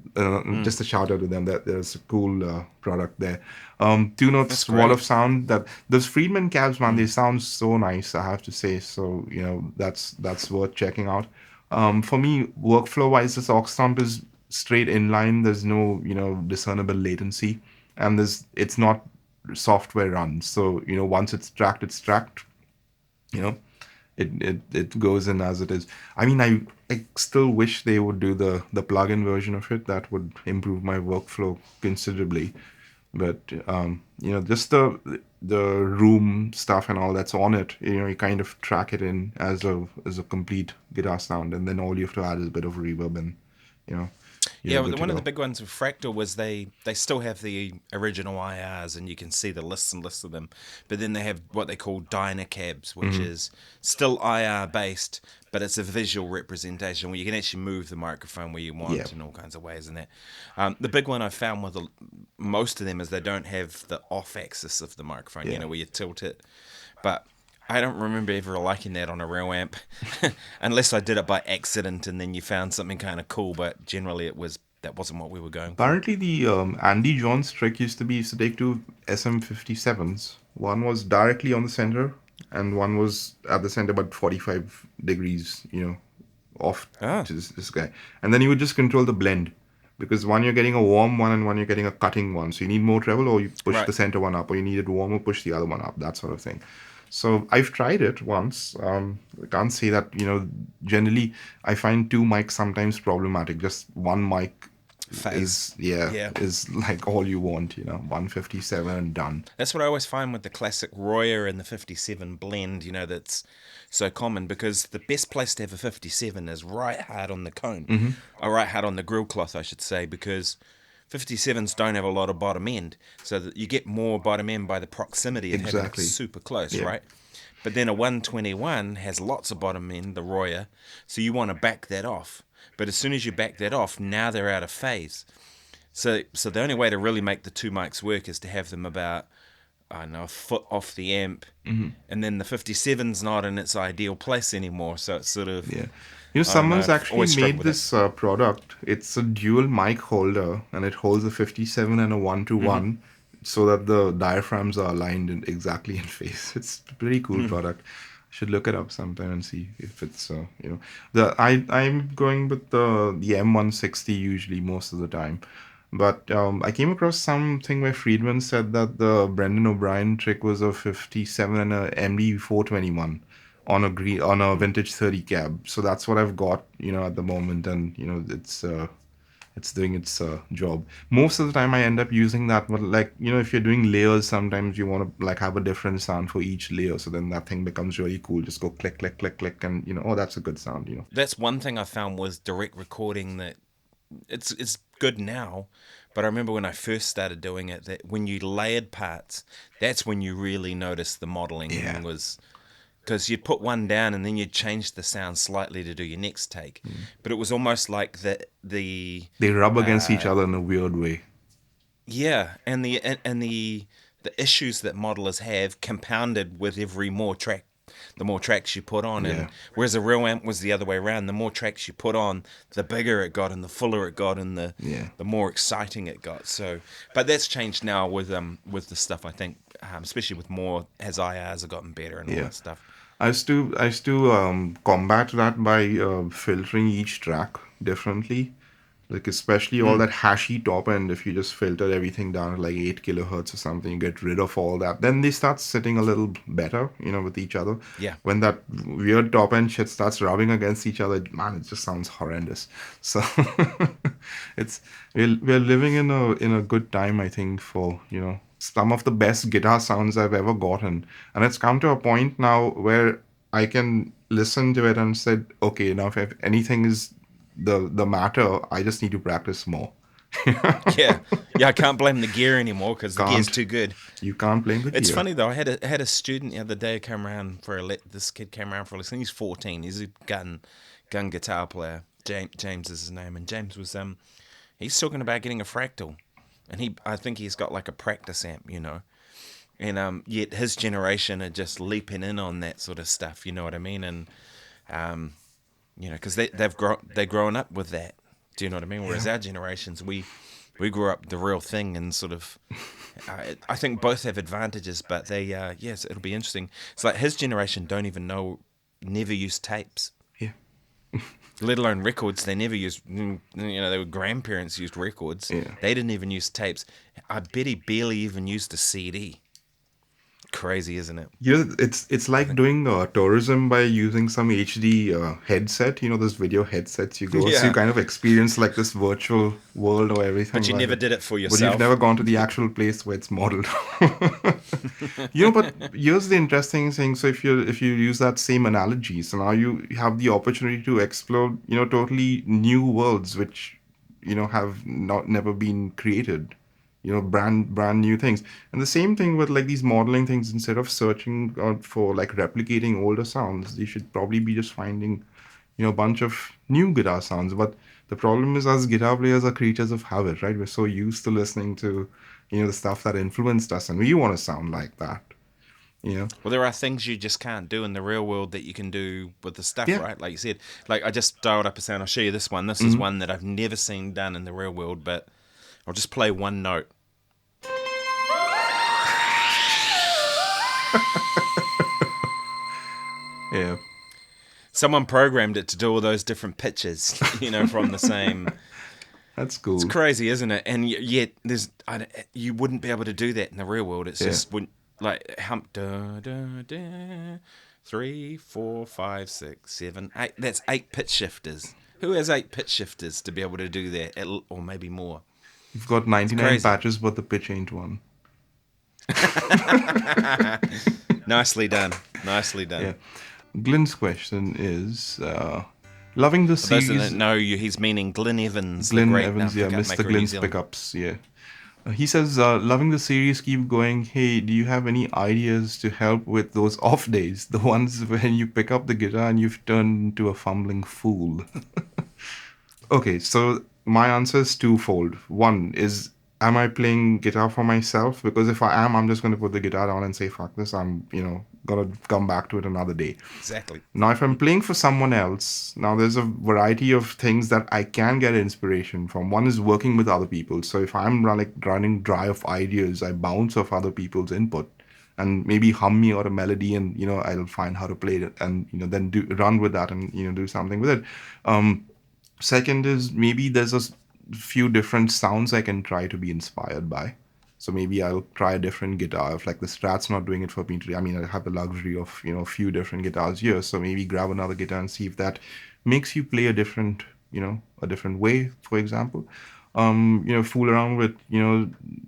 Speaker 1: just a shout out to them. That there's a cool product there. Two
Speaker 2: That's
Speaker 1: notes wall of
Speaker 2: great.
Speaker 1: sound. That those Friedman cabs, man, they sound so nice. I have to say. So that's worth checking out. For me, workflow wise, this aux stomp is straight inline. There's no discernible latency, and it's not software run. So once it's tracked, it's tracked. You know, it goes in as it is. I mean, I still wish they would do the plug-in version of it. That would improve my workflow considerably. But just the room stuff and all that's on it, you kind of track it in as a complete guitar sound, and then all you have to add is a bit of reverb, and you know you're
Speaker 2: Yeah, well,
Speaker 1: good to
Speaker 2: one of the
Speaker 1: go.
Speaker 2: big ones with Fractal was they still have the original IRs, and you can see the lists and lists of them. But then they have what they call Dynacabs, which is still IR based, but it's a visual representation where you can actually move the microphone where you
Speaker 1: Yeah,
Speaker 2: want in all kinds of ways. And that the big one I found with most of them is they don't have the off axis of the microphone. You
Speaker 1: yeah.
Speaker 2: know, where you tilt it, but I don't remember ever liking that on a real amp, unless I did it by accident and then you found something kind of cool. But generally, that wasn't what we were going for.
Speaker 1: Apparently, the Andy Jones trick used to take two SM57s. One was directly on the center, and one was at the center but 45 degrees, off
Speaker 2: Ah,
Speaker 1: to this guy. And then you would just control the blend. Because one you're getting a warm one and one you're getting a cutting one. So you need more treble, or you push
Speaker 2: right.
Speaker 1: the center one up, or you need it warm, or push the other one up, that sort of thing. So I've tried it once. I can't say that, generally I find two mics sometimes problematic. Just one mic
Speaker 2: Phase.
Speaker 1: is, yeah,
Speaker 2: Yeah.
Speaker 1: is like all you want, 157 and done.
Speaker 2: That's what I always find with the classic Royer and the 57 blend, that's so common because the best place to have a 57 is right hard on the cone, or right hard on the grill cloth, I should say, because 57s don't have a lot of bottom end. So that you get more bottom end by the proximity of having it
Speaker 1: Exactly.
Speaker 2: super close,
Speaker 1: Yeah.
Speaker 2: right? But then a 121 has lots of bottom end, the Royer, so you want to back that off. But as soon as you back that off, now they're out of phase. So the only way to really make the two mics work is to have them about, I don't know, a foot off the amp, and then the 57's not in its ideal place anymore. So it's sort of,
Speaker 1: Yeah.
Speaker 2: I don't know,
Speaker 1: Someone's
Speaker 2: I've
Speaker 1: actually
Speaker 2: always struggled
Speaker 1: made
Speaker 2: with it.
Speaker 1: this product. It's a dual mic holder, and it holds a 57 and a 1 to 1 so that the diaphragms are aligned exactly in phase. It's a pretty cool product. Should look it up sometime and see if it's I'm going with the M160 usually most of the time. But I came across something where Friedman said that the Brendan O'Brien trick was a 57 and a MD 421 on a vintage 30 cab. So that's what I've got, at the moment, and it's doing its job. Most of the time I end up using that, but like, if you're doing layers, sometimes you want to like have a different sound for each layer. So then that thing becomes really cool. Just go click, click, click, click, and oh, that's a good sound.
Speaker 2: That's one thing I found was direct recording that it's good now, but I remember when I first started doing it that when you layered parts, that's when you really noticed the
Speaker 1: Yeah.
Speaker 2: modeling was because you'd put one down and then you'd change the sound slightly to do your next take, but it was almost like
Speaker 1: They rub against each other in a weird way.
Speaker 2: yeah, and the issues that modelers have compounded with every more track, the more tracks you put on,
Speaker 1: Yeah.
Speaker 2: and whereas a real amp was the other way around, the more tracks you put on, the bigger it got, and the fuller it got, and the
Speaker 1: Yeah.
Speaker 2: the more exciting it got. So, but that's changed now with the stuff I think, especially with more as IRs have gotten better and all
Speaker 1: Yeah.
Speaker 2: that stuff.
Speaker 1: I used to combat that by filtering each track differently. Like especially all
Speaker 2: Mm,
Speaker 1: that hashy top end, if you just filter everything down to like 8 kilohertz or something, you get rid of all that. Then they start sitting a little better, with each other.
Speaker 2: yeah,
Speaker 1: When that weird top end shit starts rubbing against each other, man, it just sounds horrendous. So it's we're living in a good time, I think, for some of the best guitar sounds I've ever gotten, and it's come to a point now where I can listen to it and said, okay, now if anything is the matter, I just need to practice more.
Speaker 2: yeah, yeah. I can't blame the gear anymore because the gear's
Speaker 1: Can't
Speaker 2: too good.
Speaker 1: you can't blame the
Speaker 2: It's
Speaker 1: gear.
Speaker 2: funny though. I had a student the other day come around for this kid came around for a lesson. He's 14. He's a gun guitar player. James is his name, and James was he's talking about getting a fractal, and I think he's got like a practice amp, and yet his generation are just leaping in on that sort of stuff. You know what I mean? And because they've grown up with that. Do you know what I mean? Whereas
Speaker 1: Yeah.
Speaker 2: our generations, we grew up the real thing and sort of. I think both have advantages, but they yes, it'll be interesting. It's like his generation don't even know, never used tapes,
Speaker 1: Yeah.
Speaker 2: let alone records. They never used, their grandparents used records.
Speaker 1: Yeah.
Speaker 2: They didn't even use tapes. I bet he barely even used a CD. crazy, isn't it?
Speaker 1: It's
Speaker 2: I
Speaker 1: like
Speaker 2: think.
Speaker 1: doing tourism by using some HD headset. Those video headsets you go, so you
Speaker 2: Yeah.
Speaker 1: kind of experience like this virtual world or
Speaker 2: But
Speaker 1: everything
Speaker 2: you
Speaker 1: like
Speaker 2: never
Speaker 1: it.
Speaker 2: did it for
Speaker 1: But you've
Speaker 2: yourself.
Speaker 1: never gone to the actual place where it's modeled. But here's the interesting thing. So if you use that same analogy, so now you have the opportunity to explore, totally new worlds which, have not never been created. Brand new things. And the same thing with like these modeling things. Instead of searching out for like replicating older sounds, you should probably be just finding, a bunch of new guitar sounds. But the problem is, us guitar players are creatures of habit, right? We're so used to listening to, the stuff that influenced us, and we want to sound like that. you know
Speaker 2: Well, there are things you just can't do in the real world that you can do with the stuff,
Speaker 1: yeah.
Speaker 2: right? Like you said, like I just dialed up a sound. I'll show you this one. This is
Speaker 1: Hmm.
Speaker 2: one that I've never seen done in the real world, but I'll just play one note.
Speaker 1: Yeah,
Speaker 2: Someone programmed it to do all those different pitches, from the same.
Speaker 1: that's
Speaker 2: It's
Speaker 1: cool.
Speaker 2: crazy, isn't it? And yet, you wouldn't be able to do that in the real world. It's
Speaker 1: Yeah.
Speaker 2: just wouldn't like hump da da da 3, 4, 5, 6, 7, 8. That's 8 pitch shifters. Who has 8 pitch shifters to be able to do that, or maybe more?
Speaker 1: You've got
Speaker 2: It's
Speaker 1: 99
Speaker 2: crazy.
Speaker 1: patches, but the pitch ain't one.
Speaker 2: Nicely done. Nicely
Speaker 1: Yeah.
Speaker 2: done.
Speaker 1: Glenn's question is, loving the
Speaker 2: For those that
Speaker 1: series.
Speaker 2: don't know you, he's meaning Glyn Evans, the
Speaker 1: Glenn
Speaker 2: great
Speaker 1: Evans, yeah,
Speaker 2: pickup
Speaker 1: Mr.
Speaker 2: maker in New
Speaker 1: Glenn's
Speaker 2: Zealand.
Speaker 1: pickups, yeah. He says, loving the series, keep going. Hey, do you have any ideas to help with those off days? The ones when you pick up the guitar and you've turned into a fumbling fool. Okay, so my answer is twofold. One is, am I playing guitar for myself? Because if I am, I'm just going to put the guitar down and say, fuck this, I'm, gonna come back to it another day.
Speaker 2: Exactly.
Speaker 1: Now, if I'm playing for someone else, now there's a variety of things that I can get inspiration from. One is working with other people. So if I'm running dry of ideas, I bounce off other people's input and maybe hum me out a melody, and I'll find how to play it, and then run with that, and do something with it. Second is, maybe there's few different sounds I can try to be inspired by. So maybe I'll try a different guitar. If like the Strat's not doing it for me today, I mean, I have the luxury of, a few different guitars here. So maybe grab another guitar and see if that makes you play a different way, for example. Fool around with,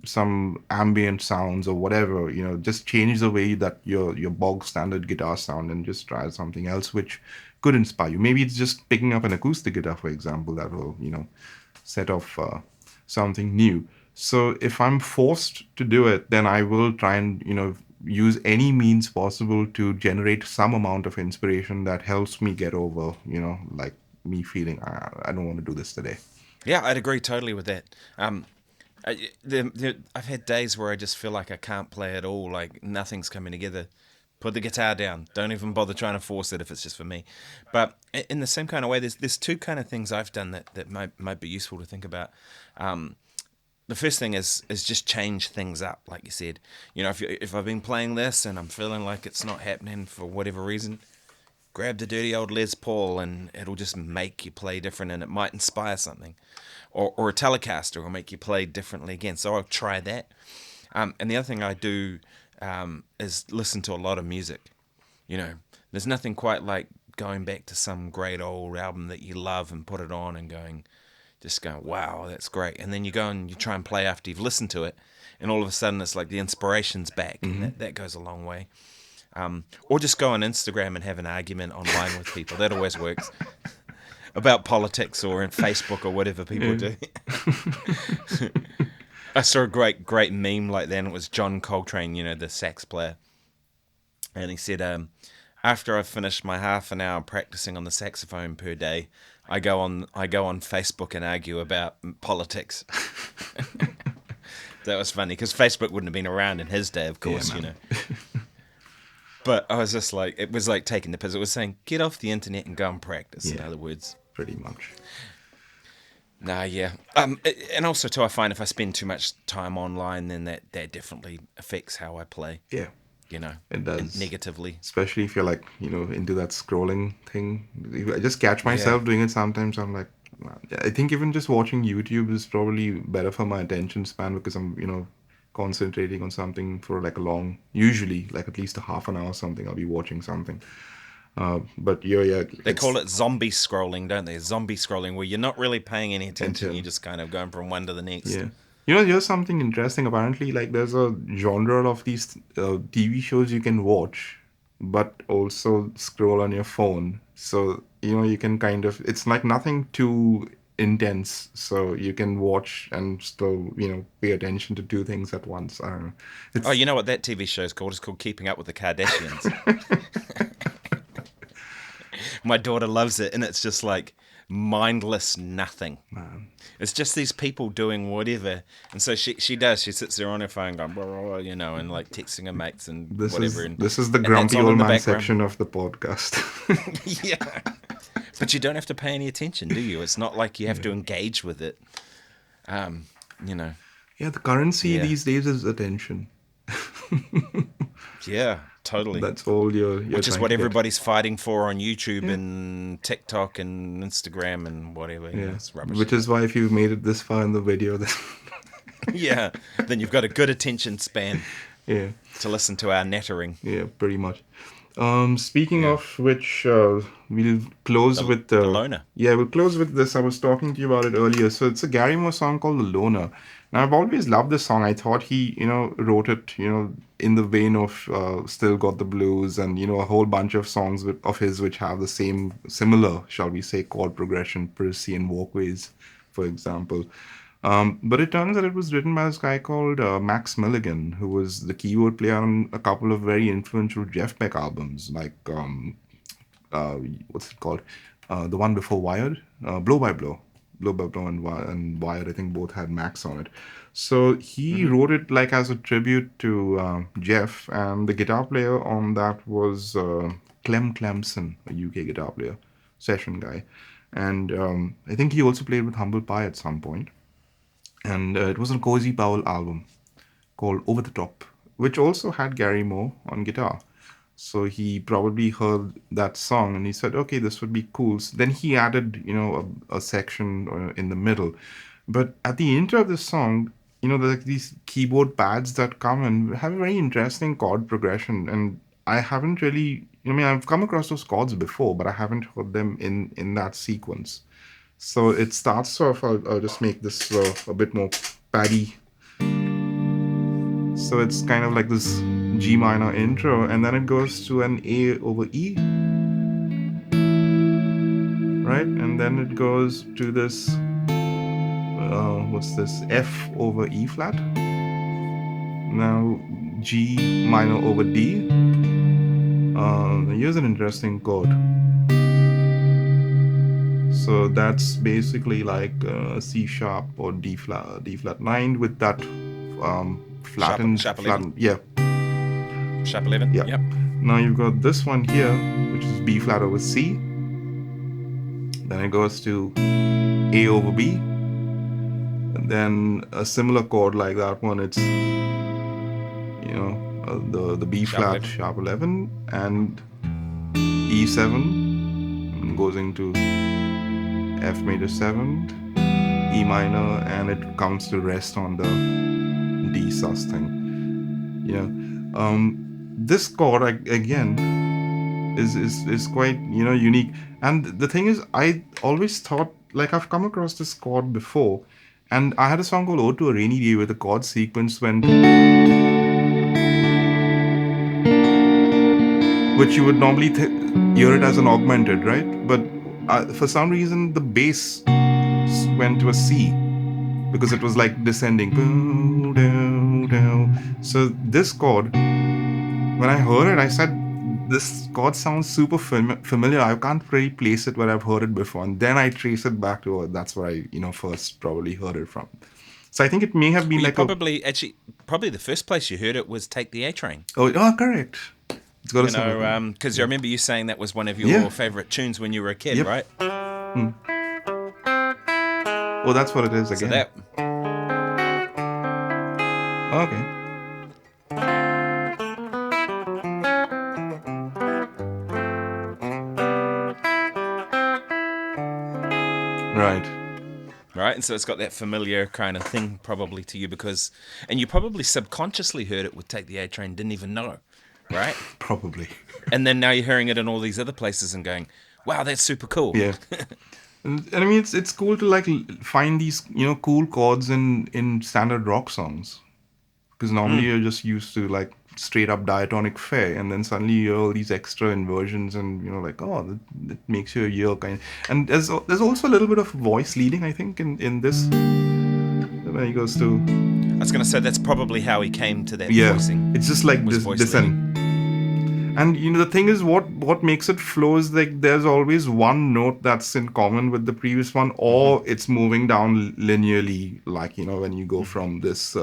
Speaker 1: some ambient sounds or whatever, just change the way that your bog standard guitar sound, and just try something else which could inspire you. Maybe it's just picking up an acoustic guitar, for example, that will, set off something new. So if I'm forced to do it, then I will try and, use any means possible to generate some amount of inspiration that helps me get over, like me feeling, I don't want to do this today.
Speaker 2: Yeah, I'd agree totally with that. I've had days where I just feel like I can't play at all, like nothing's coming together. Put the guitar down. Don't even bother trying to force it if it's just for me. But in the same kind of way, there's two kind of things I've done that might be useful to think about. The first thing is just change things up, like you said. If I've been playing this and I'm feeling like it's not happening for whatever reason, grab the dirty old Les Paul and it'll just make you play different, and it might inspire something. Or a Telecaster will make you play differently again. So I'll try that. And the other thing I do is listen to a lot of music. You know, there's nothing quite like going back to some great old album that you love and put it on and just going, wow, that's great. And then you go and you try and play after you've listened to it, and all of a sudden it's like the inspiration's back, and
Speaker 1: Hmm.
Speaker 2: that goes a long way. Or just go on Instagram and have an argument online with people. That always works. About politics or in Facebook or whatever people
Speaker 1: Yeah.
Speaker 2: do. I saw a great meme like that, and it was John Coltrane, the sax player. And he said, after I've finished my half an hour practicing on the saxophone per day, I go on Facebook and argue about politics. That was funny because Facebook wouldn't have been around in his day, of
Speaker 1: Yeah,
Speaker 2: course.
Speaker 1: man.
Speaker 2: But I was just like, it was like taking the piss. It was saying, get off the internet and go and practice. In
Speaker 1: Yeah,
Speaker 2: other words,
Speaker 1: pretty much.
Speaker 2: nah, yeah. And also too, I find if I spend too much time online, then that definitely affects how I play.
Speaker 1: Yeah,
Speaker 2: You know,
Speaker 1: it
Speaker 2: and
Speaker 1: does.
Speaker 2: negatively.
Speaker 1: Especially if you're like, into that scrolling thing. I just catch
Speaker 2: Yeah.
Speaker 1: myself doing it sometimes. I'm like, "Wow." I think even just watching YouTube is probably better for my attention span, because I'm, concentrating on something for like a long, usually like at least a half an hour or something. I'll be watching something. But yeah,
Speaker 2: They call
Speaker 1: it's
Speaker 2: it zombie scrolling, don't they? Zombie scrolling, where you're not really paying any attention. You're
Speaker 1: until
Speaker 2: just kind of going from one to the next.
Speaker 1: yeah. You know, here's something interesting. Apparently, like there's a genre of these TV shows you can watch, but also scroll on your phone. So, you know, you can kind of, it's like nothing too intense. So you can watch and still, you know, pay attention to two things at once. I don't know.
Speaker 2: Oh,
Speaker 1: It's,
Speaker 2: you know what that TV show is called? It's called Keeping Up with the Kardashians. My daughter loves it, and it's just like mindless nothing. It's just these people doing whatever, and so she does. She sits there on her phone going, blah, blah, blah, you know, and like texting her mates and whatever,
Speaker 1: this is the
Speaker 2: and that's
Speaker 1: grumpy
Speaker 2: on
Speaker 1: old
Speaker 2: in the
Speaker 1: man
Speaker 2: background.
Speaker 1: section of the podcast.
Speaker 2: Yeah, but you don't have to pay any attention, do you? It's not like you have to engage with it. Um, you know,
Speaker 1: Yeah, the currency
Speaker 2: yeah,
Speaker 1: these days is attention.
Speaker 2: yeah, totally.
Speaker 1: That's all you're
Speaker 2: Which is
Speaker 1: trying
Speaker 2: what
Speaker 1: to get.
Speaker 2: everybody's fighting for on YouTube
Speaker 1: Yeah.
Speaker 2: and TikTok and Instagram and whatever. You know,
Speaker 1: Yeah,
Speaker 2: it's rubbish.
Speaker 1: which is why if you've made it this far in the video, then
Speaker 2: Yeah, then you've got a good attention span
Speaker 1: yeah,
Speaker 2: to listen to our nattering.
Speaker 1: yeah, pretty much. Speaking
Speaker 2: Yeah,
Speaker 1: of which, we'll close with
Speaker 2: the loner.
Speaker 1: yeah, we'll close with this. I was talking to you about it earlier. So it's a Gary Moore song called "The Loner." Now I've always loved this song. I thought he, you know, wrote it, you know, in the vein of "Still Got the Blues" and you know a whole bunch of songs of his which have the same, similar, shall we say, chord progression, Parisian walkways, for example. But it turns out it was written by this guy called Max Milligan, who was the keyboard player on a couple of very influential Jeff Beck albums, like uh, what's it called? The one before Wired, Blow by Blow. Blow by Blow and Wired, I think both had Max on it. So he
Speaker 2: Hmm.
Speaker 1: wrote it like as a tribute to Jeff, and the guitar player on that was Clem Clemson, a UK guitar player, session guy. And I think he also played with Humble Pie at some point. And it was a Cozy Powell album called Over the Top, which also had Gary Moore on guitar. So he probably heard that song and he said, okay, this would be cool. So then he added, you know, a section in the middle. But at the intro of the song, you know, like these keyboard pads that come and have a very interesting chord progression. And I haven't really, I mean, I've come across those chords before, but I haven't heard them in that sequence. So it starts off, I'll just make this a bit more paddy. So it's kind of like this G minor intro, and then it goes to an A over E, right? And then it goes to this, what's this? F over E flat. Now G minor over D. Here's an interesting chord. So that's basically like C sharp or D flat 9 with that
Speaker 2: Sharp 11.
Speaker 1: flattened, yeah,
Speaker 2: Sharp 11.
Speaker 1: yeah.
Speaker 2: Yep.
Speaker 1: Now you've got this one here, which is B flat over C. Then it goes to A over B. And then a similar chord like that one, it's, you know, the B
Speaker 2: Sharp
Speaker 1: flat
Speaker 2: 11.
Speaker 1: sharp 11 and E7 and goes into F major 7th, E minor, and it comes to rest on the D sus thing. You know, this chord again is quite, you know, unique. And the thing is, I always thought, like, I've come across this chord before, and I had a song called "Ode to a Rainy Day" where the chord sequence went, which you would normally hear it as an augmented, right? But for some reason, the bass went to a C because it was like descending. So this chord, when I heard it, I said, this chord sounds super familiar. I can't really place it where I've heard it before. And then I trace it back to, that's where I, you know, first probably heard it from. So I think it may have been
Speaker 2: Well, you
Speaker 1: like a,
Speaker 2: probably the first place you heard it was Take the A Train.
Speaker 1: correct. It's got a
Speaker 2: You
Speaker 1: similar,
Speaker 2: know, because I remember you saying that was one of
Speaker 1: yeah,
Speaker 2: your favorite tunes when you were a kid,
Speaker 1: yep.
Speaker 2: right?
Speaker 1: Oh, that's what it is
Speaker 2: So
Speaker 1: again.
Speaker 2: that,
Speaker 1: Okay. Right.
Speaker 2: right? And so it's got that familiar kind of thing probably to you and you probably subconsciously heard it with Take the A Train, didn't even know, right?
Speaker 1: Probably.
Speaker 2: And then now you're hearing it in all these other places and going, wow, that's super cool.
Speaker 1: Yeah. And I mean, it's cool to like find these cool chords in standard rock songs, because normally you're just used to like straight up diatonic fare, and then suddenly you hear all these extra inversions, and like, oh, that makes your ear kind. And there's also a little bit of voice leading, I think, in this when he goes to.
Speaker 2: I was going to say that's probably how he came to that
Speaker 1: Yeah,
Speaker 2: voicing.
Speaker 1: it's just like
Speaker 2: Was
Speaker 1: this
Speaker 2: voice
Speaker 1: descent. And the thing is, what makes it flow is like there's always one note that's in common with the previous one, or it's moving down linearly, like when you go from this,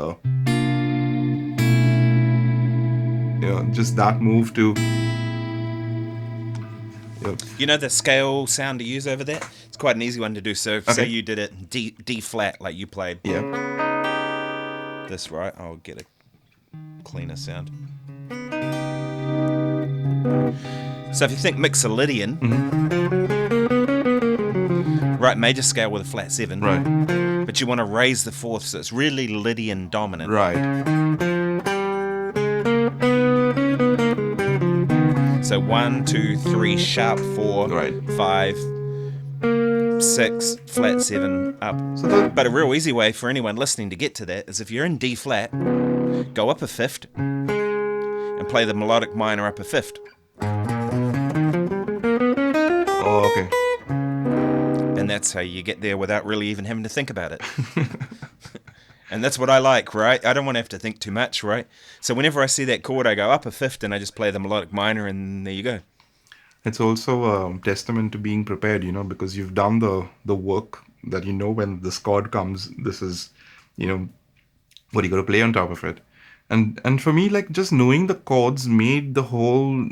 Speaker 1: just that move to.
Speaker 2: You know the scale sound to use over there? It's quite an easy one to do. So say you did it in D flat, like you played.
Speaker 1: Yeah.
Speaker 2: This, right? I'll get a cleaner sound. So if you think Mixolydian, right, major scale with a flat 7,
Speaker 1: Right.
Speaker 2: but you want to raise the fourth, so it's really Lydian dominant.
Speaker 1: Right.
Speaker 2: So 1, 2, 3, sharp 4,
Speaker 1: Right.
Speaker 2: 5, 6, flat 7, up.
Speaker 1: So
Speaker 2: But a real easy way for anyone listening to get to that is if you're in D flat, go up a fifth and play the melodic minor up a fifth.
Speaker 1: Oh, okay.
Speaker 2: And that's how you get there without really even having to think about it. And that's what I like, right? I don't want to have to think too much, right? So whenever I see that chord, I go up a fifth and I just play the melodic minor, and there you go.
Speaker 1: It's also a testament to being prepared, because you've done the work that when this chord comes, this is, what you got to play on top of it. And for me, like, just knowing the chords made the whole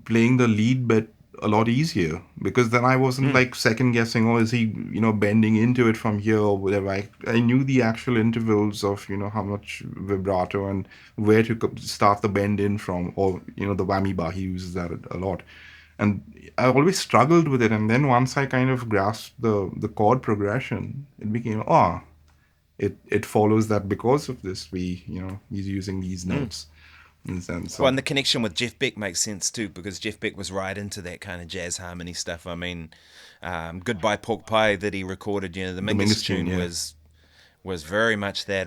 Speaker 1: playing the lead bit a lot easier, because then I wasn't like second guessing, oh, is he bending into it from here or whatever. I knew the actual intervals of how much vibrato and where to start the bend in from, or the whammy bar, he uses that a lot, and I always struggled with it. And then once I kind of grasped the chord progression, it became it follows that because of this he's using these notes.
Speaker 2: Well, and the connection with Jeff Beck makes sense too, because Jeff Beck was right into that kind of jazz harmony stuff. I mean, Goodbye Pork Pie that he recorded, the Mingus tune was very much that.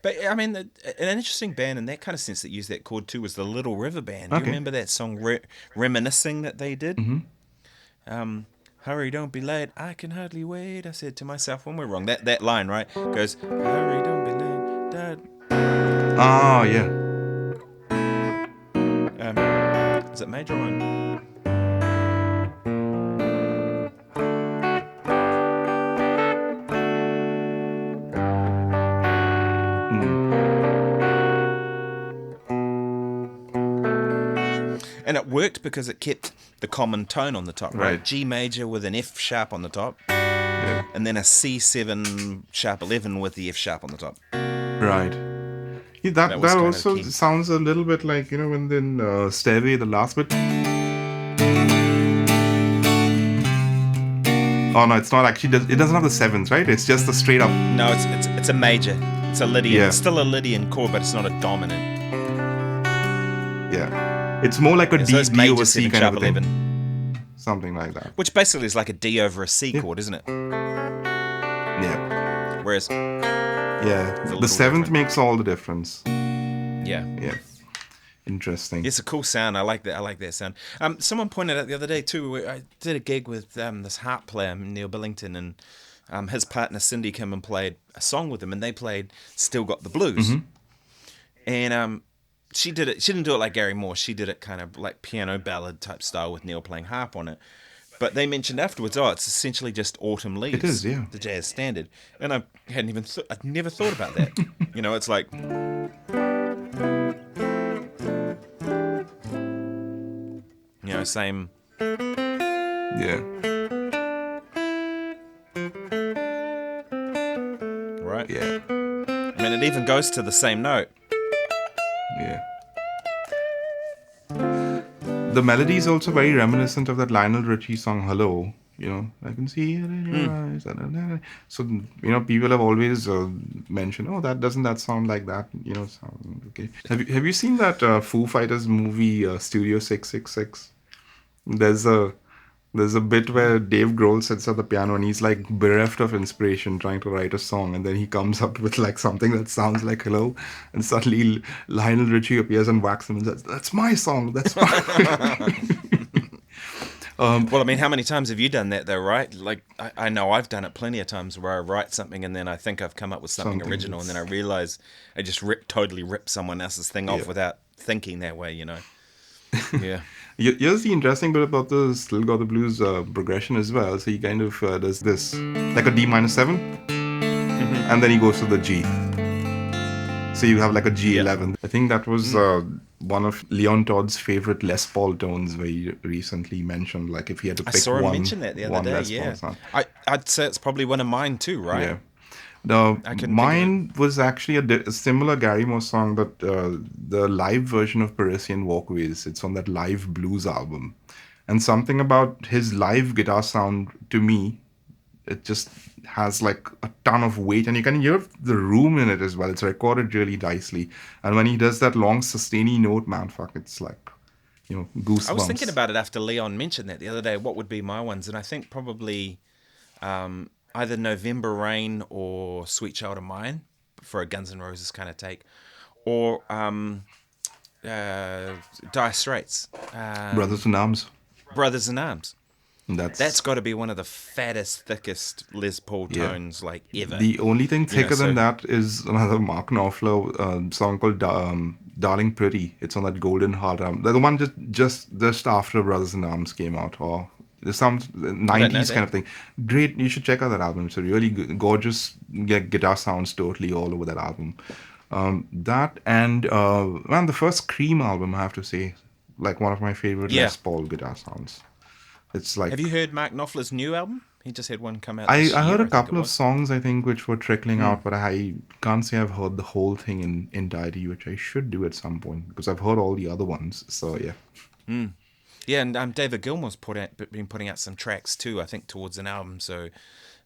Speaker 2: But I mean, an interesting band in that kind of sense that used that chord too was the Little River Band. Do you remember that song Reminiscing that they did? Mm-hmm. Hurry, don't be late, I can hardly wait, I said to myself when we're wrong. That line, right, goes, hurry, don't be late, Dad.
Speaker 1: Oh, yeah.
Speaker 2: Is it major one? And it worked because it kept the common tone on the top, right? G major with an F sharp on the top, and then a C7 sharp 11 with the F sharp on the top.
Speaker 1: Right. Yeah, that also sounds a little bit like, when then Stairway, the last bit. Oh no, it's not actually. It doesn't have the sevens, right? It's just the straight up.
Speaker 2: No, it's a major. It's a Lydian. Yeah. It's still a Lydian chord, but it's not a dominant.
Speaker 1: Yeah, it's more like a D over C kind of a thing. 11. Something like that.
Speaker 2: Which basically is like a D over a C chord, isn't it?
Speaker 1: Yeah.
Speaker 2: Whereas.
Speaker 1: Yeah, the seventh makes all the difference.
Speaker 2: Yeah.
Speaker 1: Yeah. Interesting.
Speaker 2: It's a cool sound. I like that. I like that sound. Someone pointed out the other day too. I did a gig with this harp player, Neil Billington, and his partner Cindy came and played a song with him, and they played "Still Got the Blues." Mm-hmm. And she did it. She didn't do it like Gary Moore. She did it kind of like piano ballad type style with Neil playing harp on it. But they mentioned afterwards, it's essentially just Autumn Leaves.
Speaker 1: It is, yeah.
Speaker 2: The jazz standard. And I hadn't even, I'd never thought about that. It's like, same.
Speaker 1: Yeah.
Speaker 2: Right?
Speaker 1: Yeah.
Speaker 2: I mean, it even goes to the same note.
Speaker 1: Yeah. The melody is also very reminiscent of that Lionel Richie song "Hello," I can see it in your eyes. Da, da, da, da. So, people have always mentioned, oh, that sound like that, sound okay. Have you seen that Foo Fighters movie, Studio 666? There's a there's a bit where Dave Grohl sits at the piano and he's like bereft of inspiration trying to write a song, and then he comes up with like something that sounds like Hello, and suddenly Lionel Richie appears and whacks him and says, "That's my song. That's my."
Speaker 2: Well, I mean, how many times have you done that, though, right? Like, I know I've done it plenty of times where I write something and then I think I've come up with something
Speaker 1: Something
Speaker 2: original, and then I
Speaker 1: that's
Speaker 2: realize I just totally ripped someone else's thing
Speaker 1: yeah.
Speaker 2: off without thinking that way, Yeah.
Speaker 1: Here's the interesting bit about the Still Got the Blues progression as well. So he kind of does this like a D-7,
Speaker 2: Hmm.
Speaker 1: and then he goes to the G. So you have like a
Speaker 2: Yeah.
Speaker 1: G11. I think that was one of Leon Todd's favorite Les Paul tones, where he recently mentioned like if he had to
Speaker 2: I
Speaker 1: pick
Speaker 2: saw him
Speaker 1: one
Speaker 2: mention that the other
Speaker 1: one
Speaker 2: day,
Speaker 1: Les Paul
Speaker 2: yeah.
Speaker 1: song.
Speaker 2: I'd say it's probably one of mine too, right?
Speaker 1: Yeah. The
Speaker 2: I couldn't think of it.
Speaker 1: mine was actually a similar Gary Moore song, but the live version of Parisian Walkways. It's on that live blues album, and something about his live guitar sound to me, it just has like a ton of weight, and you can hear the room in it as well. It's recorded really nicely, and when he does that long sustainy note, man, fuck, it's like
Speaker 2: I was thinking
Speaker 1: goosebumps.
Speaker 2: about it after Leon mentioned that the other day. What would be my ones? And I think probably either November Rain or Sweet Child of Mine for a Guns N' Roses kind of take, or Dire Straits,
Speaker 1: Brothers in Arms.
Speaker 2: Brothers in Arms. That's
Speaker 1: That's
Speaker 2: got to be one of the fattest, thickest Les Paul
Speaker 1: yeah.
Speaker 2: tones like ever.
Speaker 1: The only thing thicker than
Speaker 2: So
Speaker 1: that is another Mark Knopfler song called "Darling Pretty." It's on that Golden Heart album. The one just after Brothers in Arms came out, or some
Speaker 2: I don't know
Speaker 1: '90s kind
Speaker 2: that.
Speaker 1: of thing. Great, you should check out that album. It's a really gorgeous guitar sounds totally all over that album. That and man, the first Cream album, I have to say, like one of my favorite
Speaker 2: Yeah.
Speaker 1: Les Paul guitar sounds. It's
Speaker 2: Have
Speaker 1: like
Speaker 2: you heard Mark Knopfler's new album? He just had one come out
Speaker 1: I,
Speaker 2: this
Speaker 1: I heard
Speaker 2: year,
Speaker 1: a
Speaker 2: I think it
Speaker 1: couple of
Speaker 2: was.
Speaker 1: songs I think which were trickling
Speaker 2: Hmm.
Speaker 1: out, but I can't say I've heard the whole thing in entirety, which I should do at some point because I've heard all the other ones. So yeah,
Speaker 2: Yeah, and David Gilmour's been putting out some tracks too, I think, towards an album. So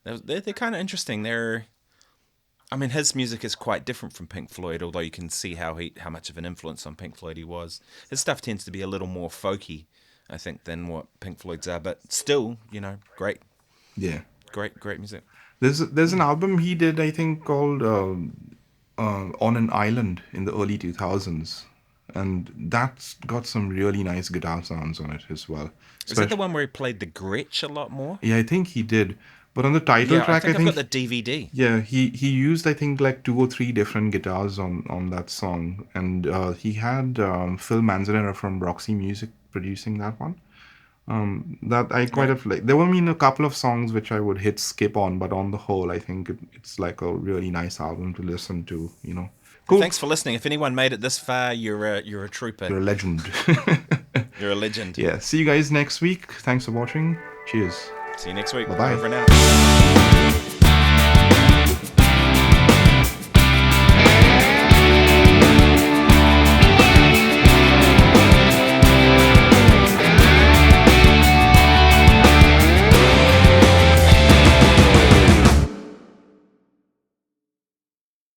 Speaker 2: they're kind of interesting. I mean, his music is quite different from Pink Floyd, although you can see how much of an influence on Pink Floyd he was. His stuff tends to be a little more folky, I think, than what Pink Floyd's are. But still, great,
Speaker 1: yeah.
Speaker 2: great music.
Speaker 1: There's an album he did I think called "On an Island" in the early 2000s, and that's got some really nice guitar sounds on it as well.
Speaker 2: Is that the
Speaker 1: Especially
Speaker 2: one where he played the Gretsch a lot more?
Speaker 1: yeah, I think he did. But on the title
Speaker 2: Yeah, I
Speaker 1: track, I
Speaker 2: think I've got
Speaker 1: think
Speaker 2: the DVD.
Speaker 1: yeah, he used I think like two or three different guitars on that song, and he had Phil Manzanera from Roxy Music producing that one. That I quite
Speaker 2: Right.
Speaker 1: have like. There were a couple of songs which I would hit skip on, but on the whole, I think it's like a really nice album to listen to.
Speaker 2: And
Speaker 1: Cool.
Speaker 2: thanks for listening. If anyone made it this far, you're a trooper.
Speaker 1: You're a legend.
Speaker 2: You're a legend.
Speaker 1: Yeah. See you guys next week. Thanks for watching. Cheers.
Speaker 2: See you next week.
Speaker 1: Bye bye.
Speaker 2: Over and out.